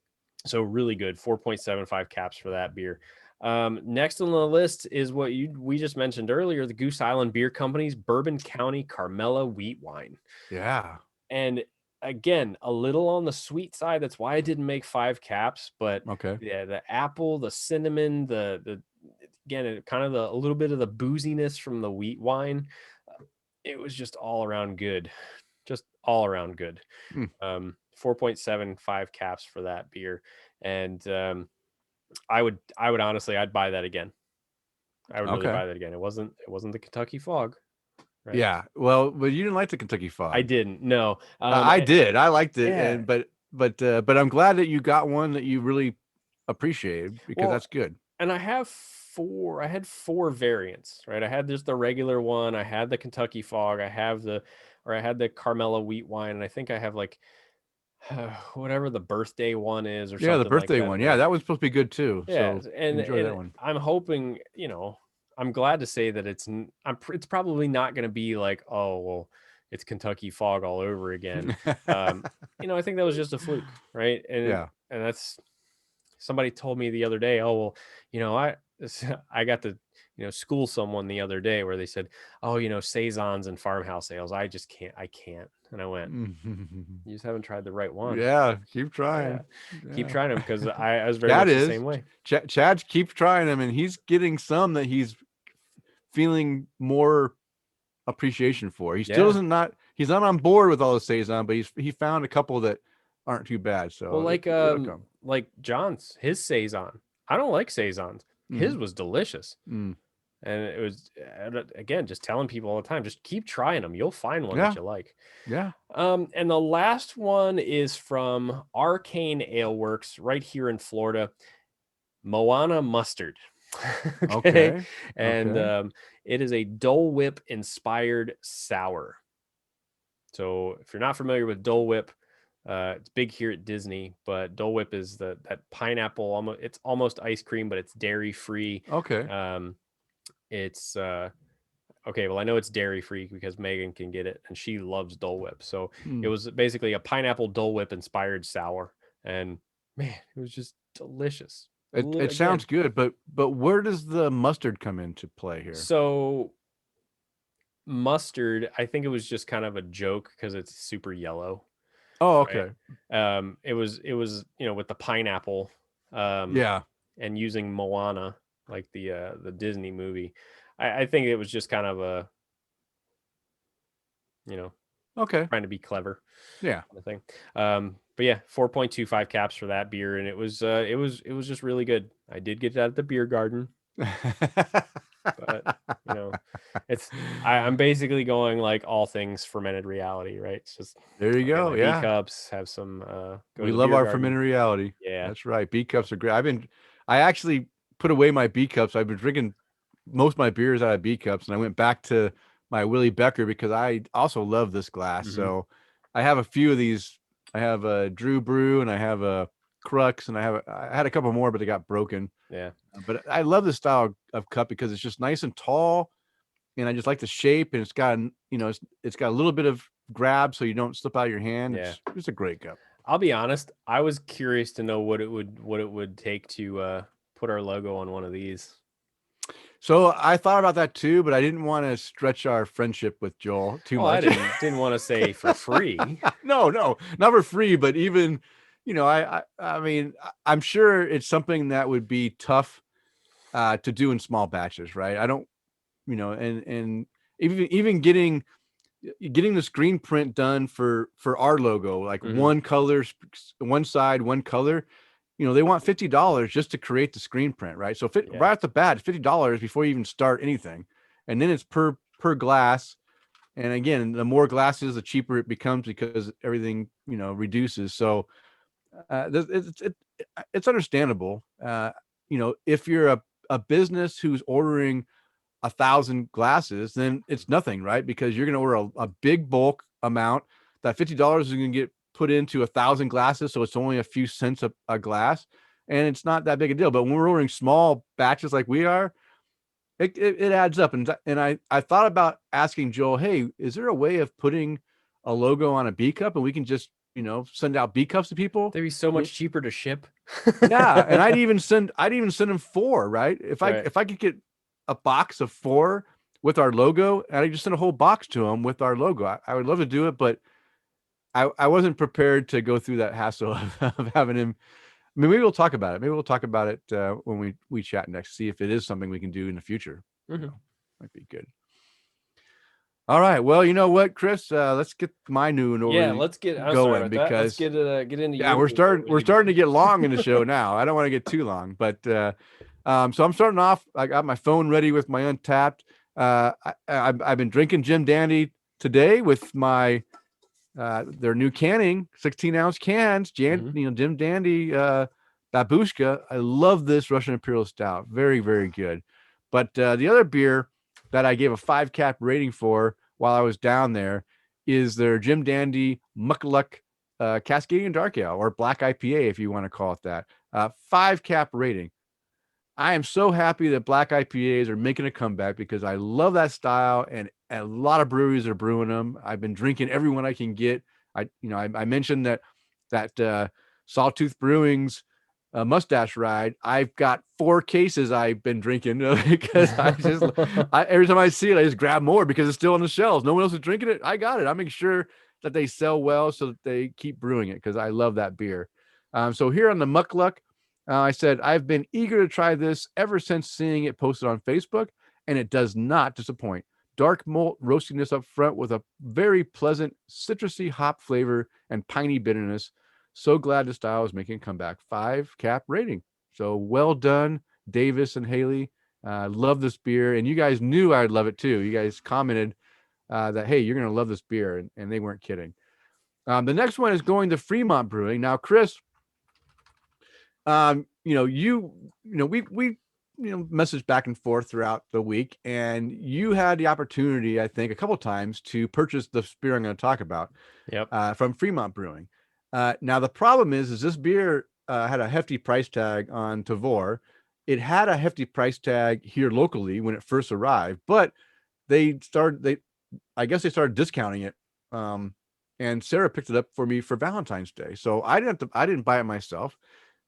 so really good, 4.75 caps for that beer. Next on the list is we just mentioned earlier, the Goose Island Beer Company's Bourbon County Carmela Wheat Wine. yeah. And again, a little on the sweet side. That's why I didn't make 5 caps. But Okay. yeah, the apple, the cinnamon, the again, kind of a little bit of the booziness from the wheat wine. It was just all around good, just all around good. Hmm. 4.75 caps for that beer, and I would honestly, I'd buy that again. I would really Okay. buy that again. It wasn't the Kentucky Fog, right? Yeah. Well, but you didn't like the Kentucky I Fog. didn't. No. I did. I liked it, Yeah. and but I'm glad that you got one that you really appreciated because Well, that's good. and I had 4 variants, right? I had just the regular one, I had the Kentucky Fog, I had the Carmela wheat wine, and I think I have, like, whatever the birthday one is, or Yeah, the something like birthday that one. in Yeah, there. that was supposed to be good too. Yeah, So and enjoy that and one. I'm hoping, I'm glad to say that it's probably not going to be like, oh well, it's Kentucky Fog all over again. Um, I think that was just a fluke, right? And Yeah. and that's somebody told me the other day, oh well, I I got to school someone the other day where they said, oh, saisons and farmhouse ales, I can't. And I went, you just haven't tried the right one. Yeah, keep Yeah, trying. keep Yeah. trying them, because I was very Chad much the is. same way. Chad keeps trying them, and he's getting some that he's feeling more appreciation for. He still Yeah. doesn't not he's not on board with all the saison, but he found a couple that aren't too bad. Well, So it'll come. like John's, his saison. I don't like saisons. His Mm-hmm. was delicious, Mm. and it was again just telling people all the time, just keep trying them. You'll find one that Yeah. you like. Yeah. And the last one is from Arcane Ale Works right here in Florida. Moana mustard. Okay. Okay. And Okay. it is a Dole Whip inspired sour. So if you're not familiar with Dole Whip, it's big here at Disney, but Dole Whip is that pineapple, almost, it's almost ice cream, but it's dairy free. Okay. It's okay, well, I know it's dairy free because Megan can get it and she loves Dole Whip. So it Mm. was basically a pineapple Dole Whip inspired sour. And man, it was just delicious. It Again, sounds good, but where does the mustard come into play here? so mustard, I think it was just kind of a joke because it's super yellow, Oh, right? okay. It was, with the pineapple, um, Yeah. and using Moana, like the Disney movie. I think it was just kind of a, you know, Okay. trying to be clever Yeah. kind of thing. But yeah, 4.25 caps for that beer, and it was just really good. I did get it at the beer garden, but you know, I'm basically going like all things fermented reality, right? It's just There you I'll get go. my B Yeah. cups, have some go We to the love beer our garden. fermented reality. Yeah. That's right. B cups are great. I actually put away my B cups. I've been drinking most of my beers out of B cups, and I went back to my Willie Becker because I also love this glass. Hmm. So I have a few of these. I have a Drew Brew, and I have a Crux, and I had a couple more, but they got broken. Yeah. But I love this style of cup because it's just nice and tall, and I just like the shape, and it's got a little bit of grab so you don't slip out of your hand. Yeah. It's a great cup. I'll be honest, I was curious to know what it would take to put our logo on one of these. So I thought about that too, but I didn't want to stretch our friendship with Joel too Well, I much. didn't want to say for free. No, no, not for free, but even, I mean, I'm sure it's something that would be tough to do in small batches, right? I don't, and even getting the screen print done for our logo, like Hmm. one color, one side, one color. They want $50 just to create the screen print, right? So Yeah. right off the bat, $50 before you even start anything, and then it's per glass. And again, the more glasses, the cheaper it becomes because everything reduces. So it's understandable. If you're a business who's ordering 1,000 glasses, then it's nothing, right? Because you're going to order a big bulk amount. That $50 is going to get put into 1,000 glasses, so it's only a few cents a glass, and it's not that big a deal. But when we're ordering small batches like we are, it adds up. And I thought about asking Joel, hey, is there a way of putting a logo on a B cup and we can just send out B cups to people? They'd be so I mean, much cheaper to ship. yeah, and I'd even send them four, right? If I Right. if I could get a box of four with our logo, and I just send a whole box to them with our logo. I would love to do it, but I wasn't prepared to go through that hassle of having him. I mean, maybe we'll talk about it. Maybe we'll talk about it when we chat next. See if it is something we can do in the future. Hmm. Might be good. All right. Well, you know what, Chris? Let's get my new and Yeah, already let's get. I'm sorry going about that. Let's because get into yeah, your we're news and starting we're already. starting to get long in the show now. I don't want to get too long, but so I'm starting off. I got my phone ready with my Untapped. I've been drinking Jim Dandy today with my their new canning, 16-ounce cans. Mhm. Jim Dandy Babushka. I love this Russian Imperial Stout. Very, very good. But the other beer that I gave a 5 cap rating for while I was down there is their Jim Dandy Muckluck Cascadian Dark Ale, or Black IPA, if you want to call it that. 5 cap rating. I am so happy that black IPAs are making a comeback because I love that style, and a lot of breweries are brewing them. I've been drinking every one I can get. I mentioned that Sawtooth Brewing's Mustache Ride. I've got 4 cases I've been drinking because every time I see it, I just grab more because it's still on the shelves. No one else is drinking it. I got it. I make sure that they sell well so that they keep brewing it because I love that beer. So here on the Muckluck, I said, I've been eager to try this ever since seeing it posted on Facebook, and it does not disappoint. Dark malt roastiness up front with a very pleasant citrusy hop flavor and piney bitterness. So glad the style is making a comeback. 5 cap rating. So well done, Davis and Haley. Love this beer, and you guys knew I'd love it too. You guys commented that, hey, you're going to love this beer, and they weren't kidding. The next one is going to Fremont Brewing. Now, Chris, we messaged back and forth throughout the week, and you had the opportunity, I think, a couple times to purchase the beer I'm going to talk about. Yep. From Fremont Brewing. Now the problem is this beer had a hefty price tag on Tavour. It had a hefty price tag here locally when it first arrived, but I guess they started discounting it. And Sarah picked it up for me for Valentine's Day. So I didn't buy it myself.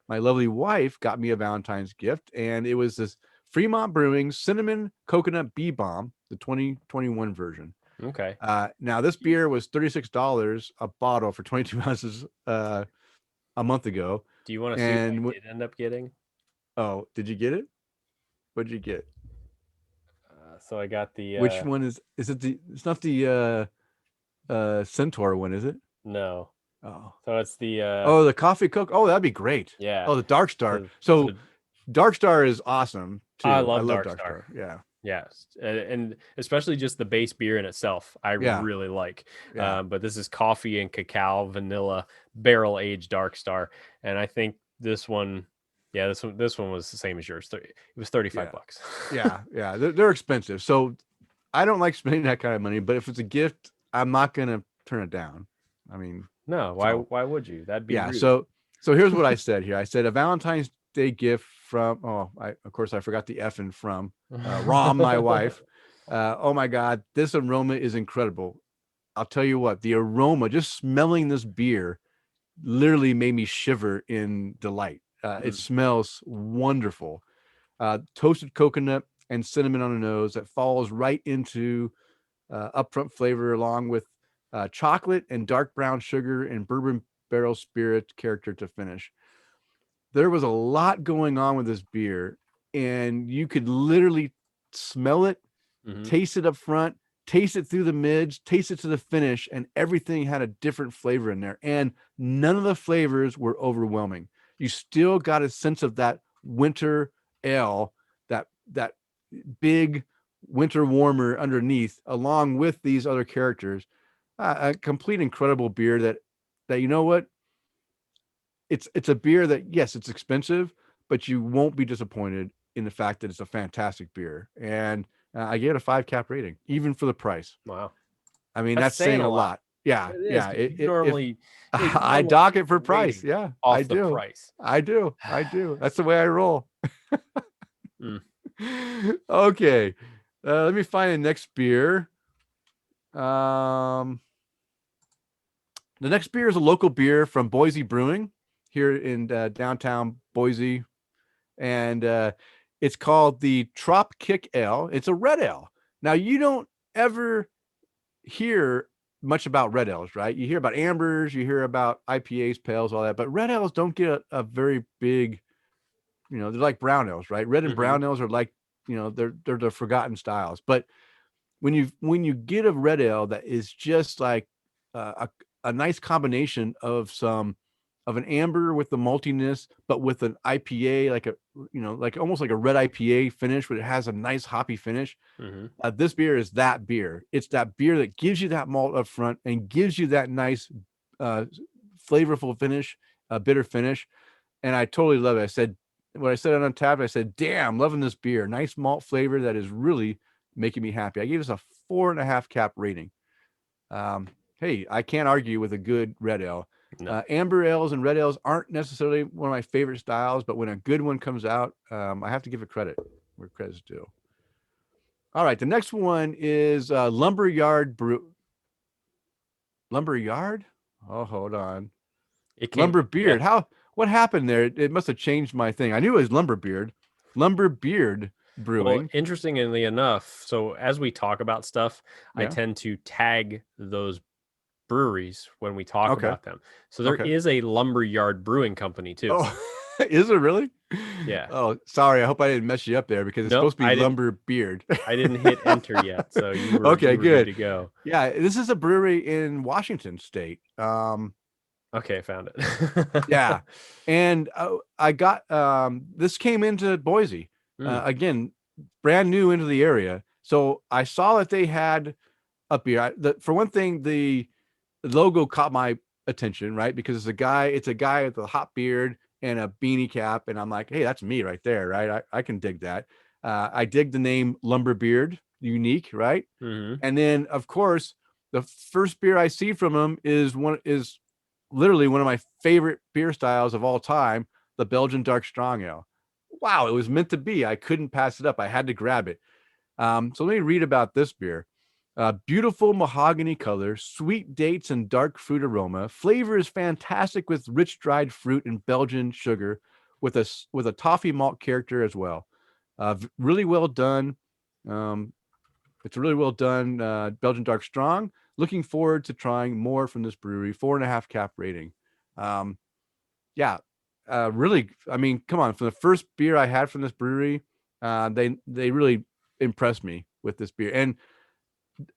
My lovely wife got me a Valentine's gift, and it was this Fremont Brewing Cinnamon Coconut Bee Bomb, the 2021 version. Okay. Now this beer was $36 a bottle for 22 ounces a month ago. Do you want to see And what I did end up getting? oh, did you get it? What did you get? So I got the Which one is it? It's not the Centaur one, is it? no. Oh, So it's the the coffee coke. Oh, that'd be great. yeah. Oh, the Dark Star. So Dark Star is awesome too. I love Dark Dark Star. Yeah. Yes, and especially just the base beer in itself, I really like. Yeah. But this is coffee and cacao, vanilla, barrel aged Dark Star, and I think this one, this one was the same as yours. It was $35. Yeah. They're expensive, so I don't like spending that kind of money. But if it's a gift, I'm not gonna turn it down. I mean, no, why would you? That'd be rude. So here's what I said here. I said a Valentine's Day gift from. Of course I forgot the F and from Rom, my wife. Oh my God, this aroma is incredible. I'll tell you what, the aroma, just smelling this beer, literally made me shiver in delight. It smells wonderful. Toasted coconut and cinnamon on the nose that falls right into upfront flavor, along with chocolate and dark brown sugar and bourbon barrel spirit character to finish. There was a lot going on with this beer, and you could literally smell it, taste it up front, taste it through the mids, taste it to the finish, and everything had a different flavor in there. And none of the flavors were overwhelming. You still got a sense of that winter ale, that big winter warmer underneath, along with these other characters. A complete incredible beer that you know what? It's a beer that, yes, it's expensive, but you won't be disappointed in the fact that it's a fantastic beer. And I gave it a 5 cap rating, even for the price. Wow. I mean, that's saying a lot. Yeah. Normally, I dock it for price. Yeah, off I the do. price. I do. That's the way I roll. Okay. Let me find the next beer. The next beer is a local beer from Boise Brewing here in downtown Boise. And it's called the Trop Kick Ale. It's a red ale. Now, you don't ever hear much about red ales, right? You hear about ambers, you hear about IPAs, pales, all that, but red ales don't get a very big, they're like brown ales, right? Red and brown ales are like, they're the forgotten styles. But when you get a red ale that is just like a nice combination of an amber with the maltiness, but with an IPA, like almost like a red IPA finish, but it has a nice hoppy finish. This beer is that beer. It's that beer that gives you that malt up front and gives you that nice, flavorful finish, bitter finish. And I totally love it. When I said it on tap, I said, damn, loving this beer. Nice malt flavor that is really making me happy. I gave this a 4.5 cap rating. Hey, I can't argue with a good red ale. No. Amber ales and red ales aren't necessarily one of my favorite styles, but when a good one comes out, I have to give it credit where credit's due. All right, the next one is Lumberyard Brew. Lumberyard? Oh, hold on. Lumberbeard. Yeah. What happened there? It must have changed my thing. I knew it was Lumberbeard. Lumberbeard Brewing. Well, interestingly enough, so as we talk about stuff, I tend to tag those breweries when we talk about them. So there is a Lumberyard Brewing Company too. Oh, is it really? Yeah. Oh, sorry. I hope I didn't mess you up there because it's supposed to be Lumberbeard. I didn't hit enter yet, so you were good good to go. Yeah, this is a brewery in Washington State. Okay, found it. Yeah. And I got this came into Boise. Mm, Again, brand new into the area. So I saw that they had a beer. For one thing, the logo caught my attention, right? Because it's a guy with a hot beard and a beanie cap. And I'm like, hey, that's me right there, right? I can dig that. I dig the name Lumberbeard, unique, right? hmm And then, of course, the first beer I see from him is literally one of my favorite beer styles of all time, the Belgian Dark Strong Ale. Wow, it was meant to be. I couldn't pass it up. I had to grab it. So let me read about this beer. Beautiful mahogany color, sweet dates and dark fruit aroma. Flavor is fantastic with rich dried fruit and Belgian sugar, with a toffee malt character as well. Really well done. Um, it's really well done. Belgian Dark Strong. Looking forward to trying more from this brewery. 4.5 cap rating. Um, yeah, really. I mean, come on. For the first beer I had from this brewery, they really impressed me with this beer. And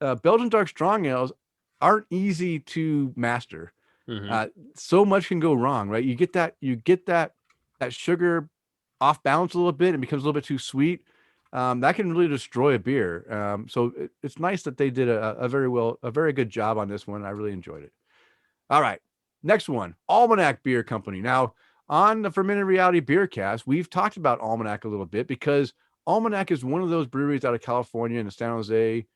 Belgian Dark Strong ales aren't easy to master. hmm So much can go wrong, right? You get that sugar off balance a little bit and becomes a little bit too sweet. That can really destroy a beer. So it's nice that they did a very good job on this one. I really enjoyed it. All right. Next one, Almanac Beer Company. Now, on the Fermented Reality Beer Cast, we've talked about Almanac a little bit because Almanac is one of those breweries out of California in the San Jose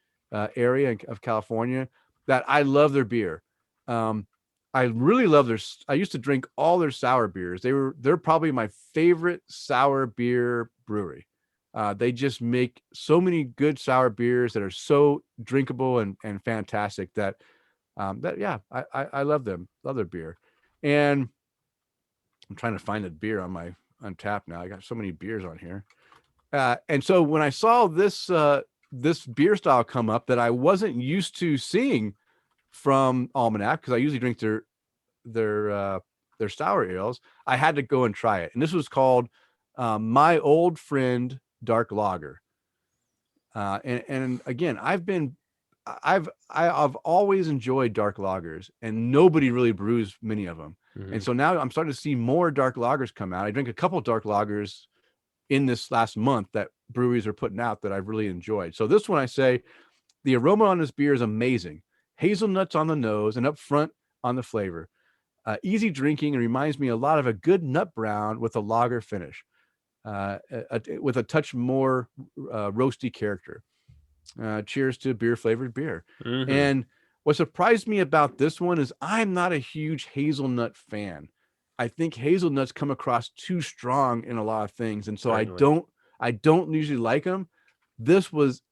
area of California that I love their beer. Um, I really love I used to drink all their sour beers. They're probably my favorite sour beer brewery. They just make so many good sour beers that are so drinkable and fantastic that yeah, I love them, love their beer. And I'm trying to find the beer on tap now. I got so many beers on here. And so when I saw this beer style come up that I wasn't used to seeing from Almanac, because I usually drink their uh, their sour ales, I had to go and try it. And this was called My Old Friend Dark Lager. And again, I've always enjoyed dark lagers, and nobody really brews many of them. And hmm so now I'm starting to see more dark lagers come out. I drank a couple of dark lagers in this last month that breweries are putting out that I've really enjoyed. So this one, I say the aroma on this beer is amazing. Hazelnuts on the nose and up front on the flavor. Easy drinking and reminds me a lot of a good nut brown with a lager finish, with a touch more roasty character. Cheers to beer flavored beer. hmm And what surprised me about this one is I'm not a huge hazelnut fan. I think hazelnuts come across too strong in a lot of things, and so Certainly. I don't usually like them. This was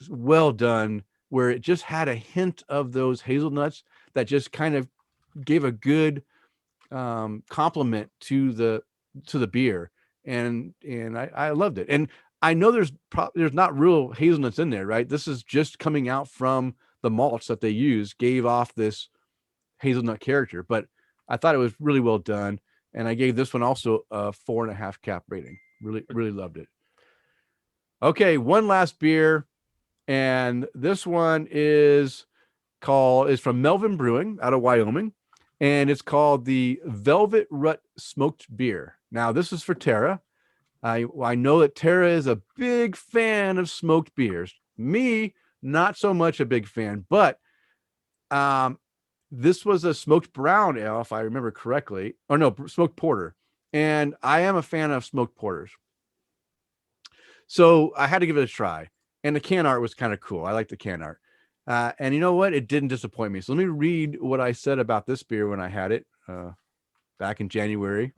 well done, where it just had a hint of those hazelnuts that just kind of gave a good compliment to the beer, and I loved it. And I know there's not real hazelnuts in there, right? This is just coming out from the malts that they use, gave off this hazelnut character, but I thought it was really well done, and I gave this one also a 4.5 cap rating. Really loved it. Okay, one last beer, and this one is from Melvin Brewing out of Wyoming, and it's called the Velvet Rut Smoked Beer. Now, this is for Tara. I know that Tara is a big fan of smoked beers. Me, not so much a big fan, but um, this was a smoked brown ale, if I remember correctly, or no, smoked porter. And I am a fan of smoked porters. So I had to give it a try. And the can art was kind of cool. I like the can art. And you know what? It didn't disappoint me. So let me read what I said about this beer when I had it back in January.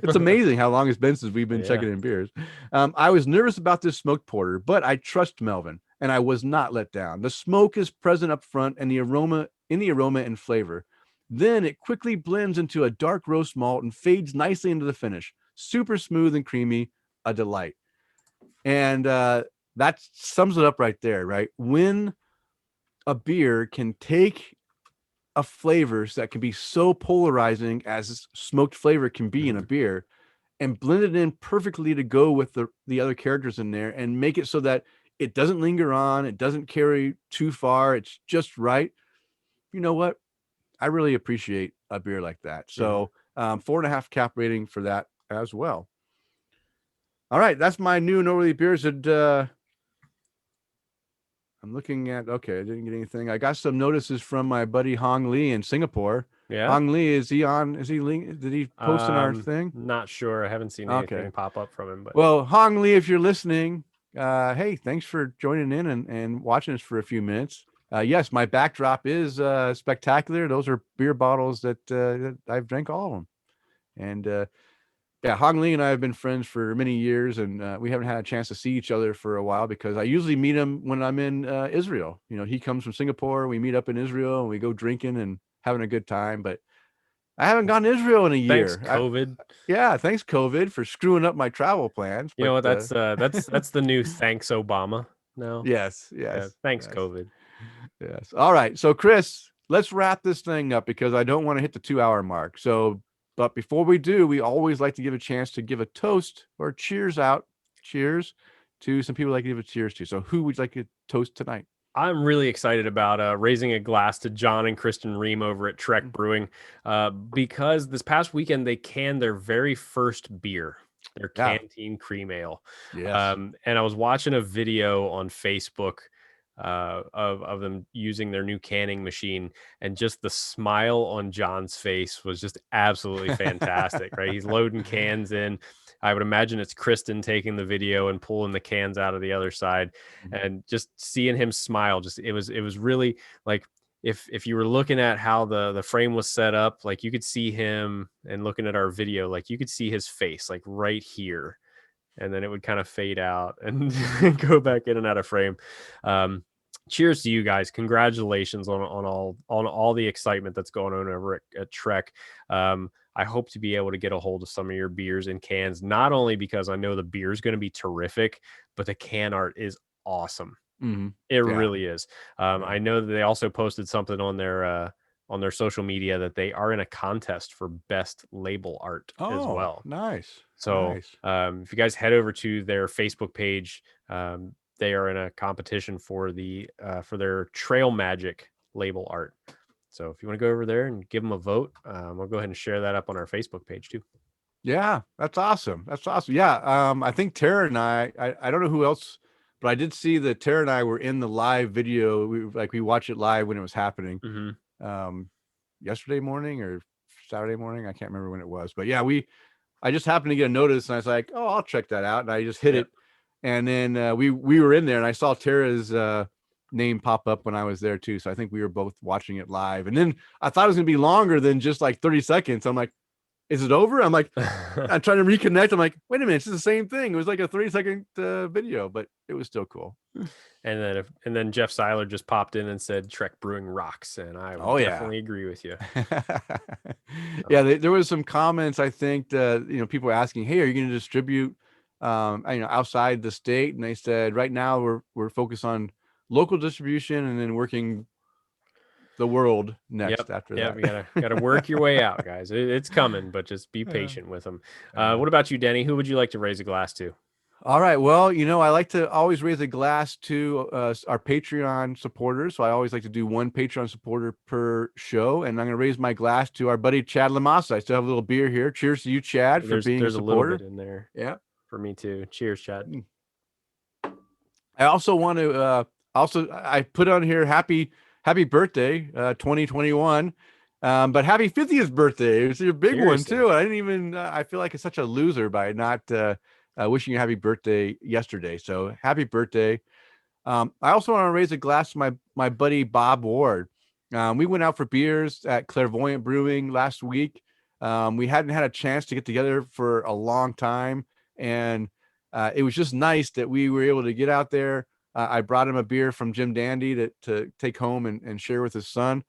It's amazing how long it's been since we've been Yeah. checking in beers. I was nervous about this smoked porter, but I trust Melvin, and I was not let down. The smoke is present up front, and the aroma and flavor. Then it quickly blends into a dark roast malt and fades nicely into the finish. Super smooth and creamy, a delight. And that sums it up right there, right? When a beer can take a flavors that can be so polarizing as smoked flavor can be in a hmm beer and blend it in perfectly to go with the other characters in there and make it so that it doesn't linger on, it doesn't carry too far, it's just right. You know what? I really appreciate a beer like that. Mhm. So 4.5 cap rating for that as well. All right, that's my new noteworthy beers. And I'm looking at, okay, I didn't get anything. I got some notices from my buddy Hong Lee in Singapore. Yeah. Hong Lee, is he on? Is he link? Did he post in our thing? Not sure. I haven't seen Okay. anything pop up from him, but Well, Hong Lee, if you're listening, hey, thanks for joining in and watching us for a few minutes. Yes, my backdrop is spectacular. Those are beer bottles that I've drank all of them. And yeah, Hong Lee and I have been friends for many years, and we haven't had a chance to see each other for a while because I usually meet him when I'm in Israel. You know, he comes from Singapore. We meet up in Israel and we go drinking and having a good time. But I haven't gone to Israel in a thanks, year. COVID. Yeah, thanks COVID for screwing up my travel plans. You know But what? That's the new thanks Obama. No. yes, Yeah. yes, Thanks, yes, COVID. yes. All right. So, Chris, let's wrap this thing up because I don't want to hit the 2 hour mark. So, but before we do, we always like to give a chance to give a toast or cheers out. Cheers to some people like to give a cheers to. So, who would you like to toast tonight? I'm really excited about raising a glass to John and Kristen Ream over at Trek Mm. Brewing because this past weekend they canned their very first beer, their Yeah. Canteen Cream Ale. Yes. And I was watching a video on Facebook of them using their new canning machine, and just the smile on John's face was just absolutely fantastic, right? He's loading cans in. I would imagine it's Kristen taking the video and pulling the cans out of the other side, and just seeing him smile, just it was really like, if you were looking at how the frame was set up, like you could see him, and looking at our video, like you could see his face like right here, and then it would kind of fade out and go back in and out of frame. Cheers to you guys. Congratulations on all the excitement that's going on over at Trek. I hope to be able to get a hold of some of your beers in cans, not only because I know the beer is going to be terrific, but the can art is awesome. Mm-hmm. It Yeah. really is. Yeah. I know that they also posted something on their social media that they are in a contest for best label art as Oh, well. nice. So Nice. if you guys head over to their Facebook page, they are in a competition for their Trail Magic label art. So if you want to go over there and give them a vote, we'll go ahead and share that up on our Facebook page too. Yeah, that's awesome. That's awesome. Yeah. I think Tara and I don't know who else, but I did see that Tara and I were in the live video. We watched it live when it was happening. Mm-hmm. Um, yesterday morning or Saturday morning. I can't remember when it was, but yeah, I just happened to get a notice and I was like, oh, I'll check that out. And I just hit Yep. it. And then we were in there and I saw Tara's name pop up when I was there too. So I think we were both watching it live. And then I thought it was gonna be longer than just like 30 seconds. I'm like, is it over? I'm like, I'm trying to reconnect. I'm like, wait a minute, it's the same thing. It was like a 30-second video, but it was still cool. And then Jeff Seiler just popped in and said Trek Brewing rocks, and I would Oh yeah. definitely agree with you. Yeah, there was some comments. I think people were asking, "Hey, are you going to distribute, outside the state?" And they said, "Right now, we're focused on local distribution, and then working the world next Yep. after Yeah, that." we gotta work your way out, guys. It's coming, but just be Yeah. patient with them. Yeah. What about you, Denny? Who would you like to raise a glass to? All right. Well, I like to always raise a glass to our Patreon supporters. So I always like to do one Patreon supporter per show. And I'm going to raise my glass to our buddy Chad Lamassa. I still have a little beer here. Cheers to you, Chad, for being a There's a little bit supporter. in there Yeah. for me too. Cheers, Chad. I also want to I put on here happy birthday 2021. But happy 50th birthday. It's your big one Seriously. too. I didn't even I feel like it's such a loser by not wishing you happy birthday yesterday. So happy birthday. I also want to raise a glass to my buddy Bob Ward. We went out for beers at Clairvoyant Brewing last week. We hadn't had a chance to get together for a long time, and it was just nice that we were able to get out there. I brought him a beer from Jim Dandy to take home and share with his son.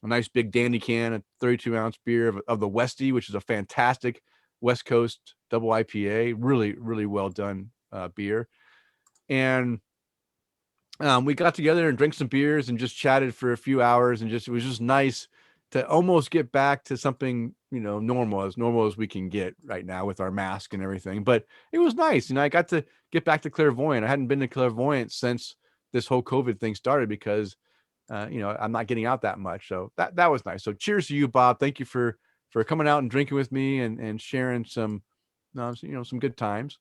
A nice big Dandy can, a 32-ounce beer of the Westie, which is a fantastic West Coast double IPA. Really, really well done beer. And we got together and drank some beers and just chatted for a few hours, and it was just nice to almost get back to something normal as we can get right now with our mask and everything. But it was nice, I got to get back to Clairvoyant. I hadn't been to Clairvoyant since this whole COVID thing started because I'm not getting out that much. So that was nice. So cheers to you, Bob. Thank you for coming out and drinking with me and sharing some, some good times.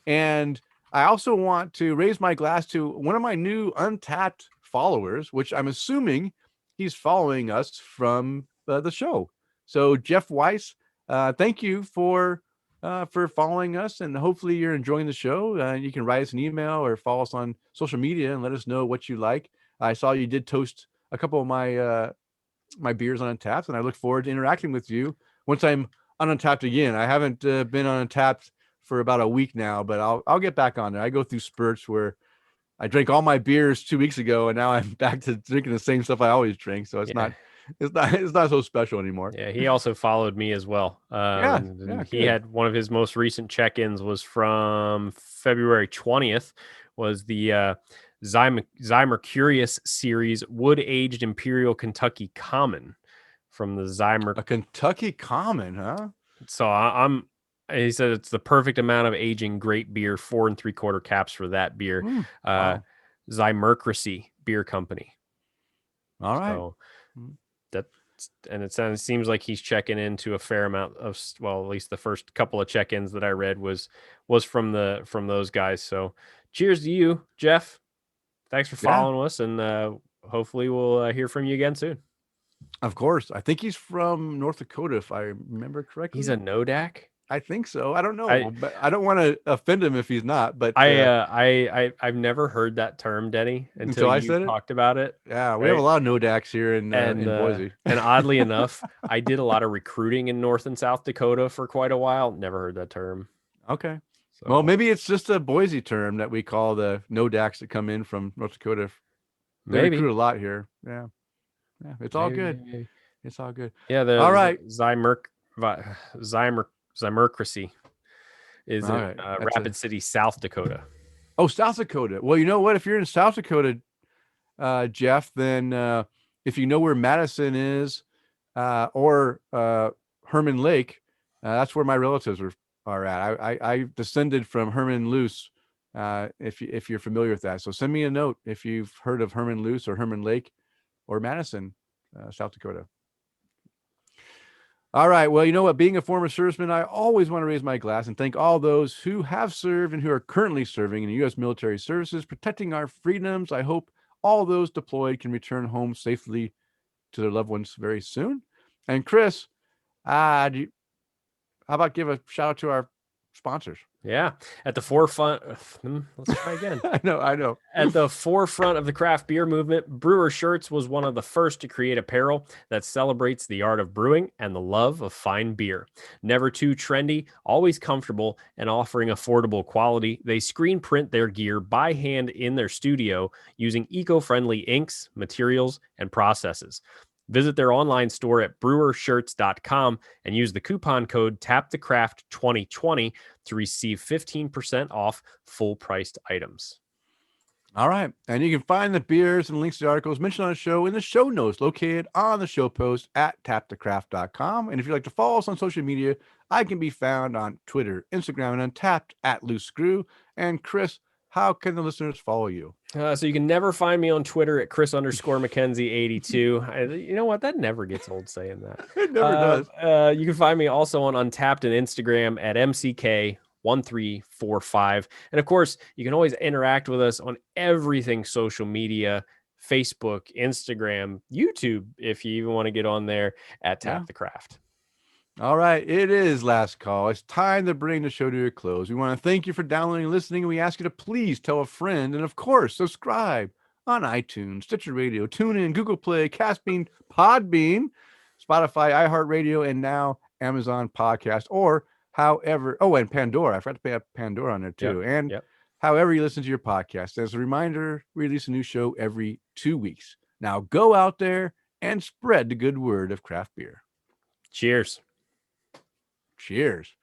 And I also want to raise my glass to one of my new untapped followers, which I'm assuming he's following us from the show. So Jeff Weiss, thank you for following us, and hopefully you're enjoying the show. You can write us an email or follow us on social media and let us know what you like. I saw you did toast a couple of my beers on Untapped, and I look forward to interacting with you once I'm on Untapped again. I haven't been on Untapped for about a week now, but I'll get back on there. I go through spurts where I drank all my beers 2 weeks ago, and now I'm back to drinking the same stuff I always drink. So it's not so special anymore. Yeah, he also followed me as well. Yeah, And he good. had one of his most recent check-ins was from February 20th, was the Zymercurious series Wood-Aged Imperial Kentucky Common from the A Kentucky Common, huh? So he said it's the perfect amount of aging great beer, 4 3/4 caps for that beer. Wow. Zymercracy Beer Company. All right. So it seems like he's checking into a fair amount of, well, at least the first couple of check-ins that I read was from those guys. So cheers to you, Jeff. Thanks for following us, and hopefully we'll hear from you again soon. Of course. I think he's from North Dakota, if I remember correctly. He's a Nodak? I think so. I don't know, but I don't want to offend him if he's not. But I've never heard that term, Denny, until I you said it. talked about it. Yeah, we have a lot of Nodaks here in Boise. And oddly enough, I did a lot of recruiting in North and South Dakota for quite a while. Never heard that term. Okay. So, well, maybe it's just a Boise term that we call the Nodaks that come in from North Dakota. They recruit a lot here. Yeah. Yeah. It's all good. Maybe. It's all good. Yeah. All right. Zymercracy is in Rapid City, South Dakota. Oh, South Dakota. Well, you know what? If you're in South Dakota, Jeff, then if you know where Madison is, or Herman Lake, that's where my relatives are at. I descended from Herman Luce, if you're familiar with that. So send me a note if you've heard of Herman Luce or Herman Lake or Madison, South Dakota. All right. Well, you know what? Being a former serviceman, I always want to raise my glass and thank all those who have served and who are currently serving in the U.S. military services, protecting our freedoms. I hope all those deployed can return home safely to their loved ones very soon. And Chris, how about give a shout out to our sponsors? Yeah, at the forefront. Let's try again. I know. At the forefront of the craft beer movement, Brewer Shirts was one of the first to create apparel that celebrates the art of brewing and the love of fine beer. Never too trendy, always comfortable, and offering affordable quality, they screen print their gear by hand in their studio using eco-friendly inks, materials, and processes. Visit their online store at brewershirts.com and use the coupon code TAPTHECRAFT2020 to receive 15% off full-priced items. All right. And you can find the beers and links to the articles mentioned on the show in the show notes located on the show post at tapthecraft.com. And if you'd like to follow us on social media, I can be found on Twitter, Instagram, and Untapped at Loose Screw. And Chris, how can the listeners follow you? So you can never find me on Twitter at Chris_McKenzie82. You know what? That never gets old saying that. It never does. You can find me also on Untapped and Instagram at MCK1345. And of course, you can always interact with us on everything social media, Facebook, Instagram, YouTube, if you even want to get on there at Tap the Craft. All right, it is last call. It's time to bring the show to a close. We want to thank you for downloading and listening, and we ask you to please tell a friend, and of course, subscribe on iTunes, Stitcher Radio, TuneIn, Google Play, Castbean, Podbean, Spotify, iHeartRadio, and now Amazon Podcast, or however. Oh, and Pandora. I forgot to put Pandora on there too. However you listen to your podcast. As a reminder, we release a new show every 2 weeks. Now go out there and spread the good word of craft beer. Cheers. Cheers.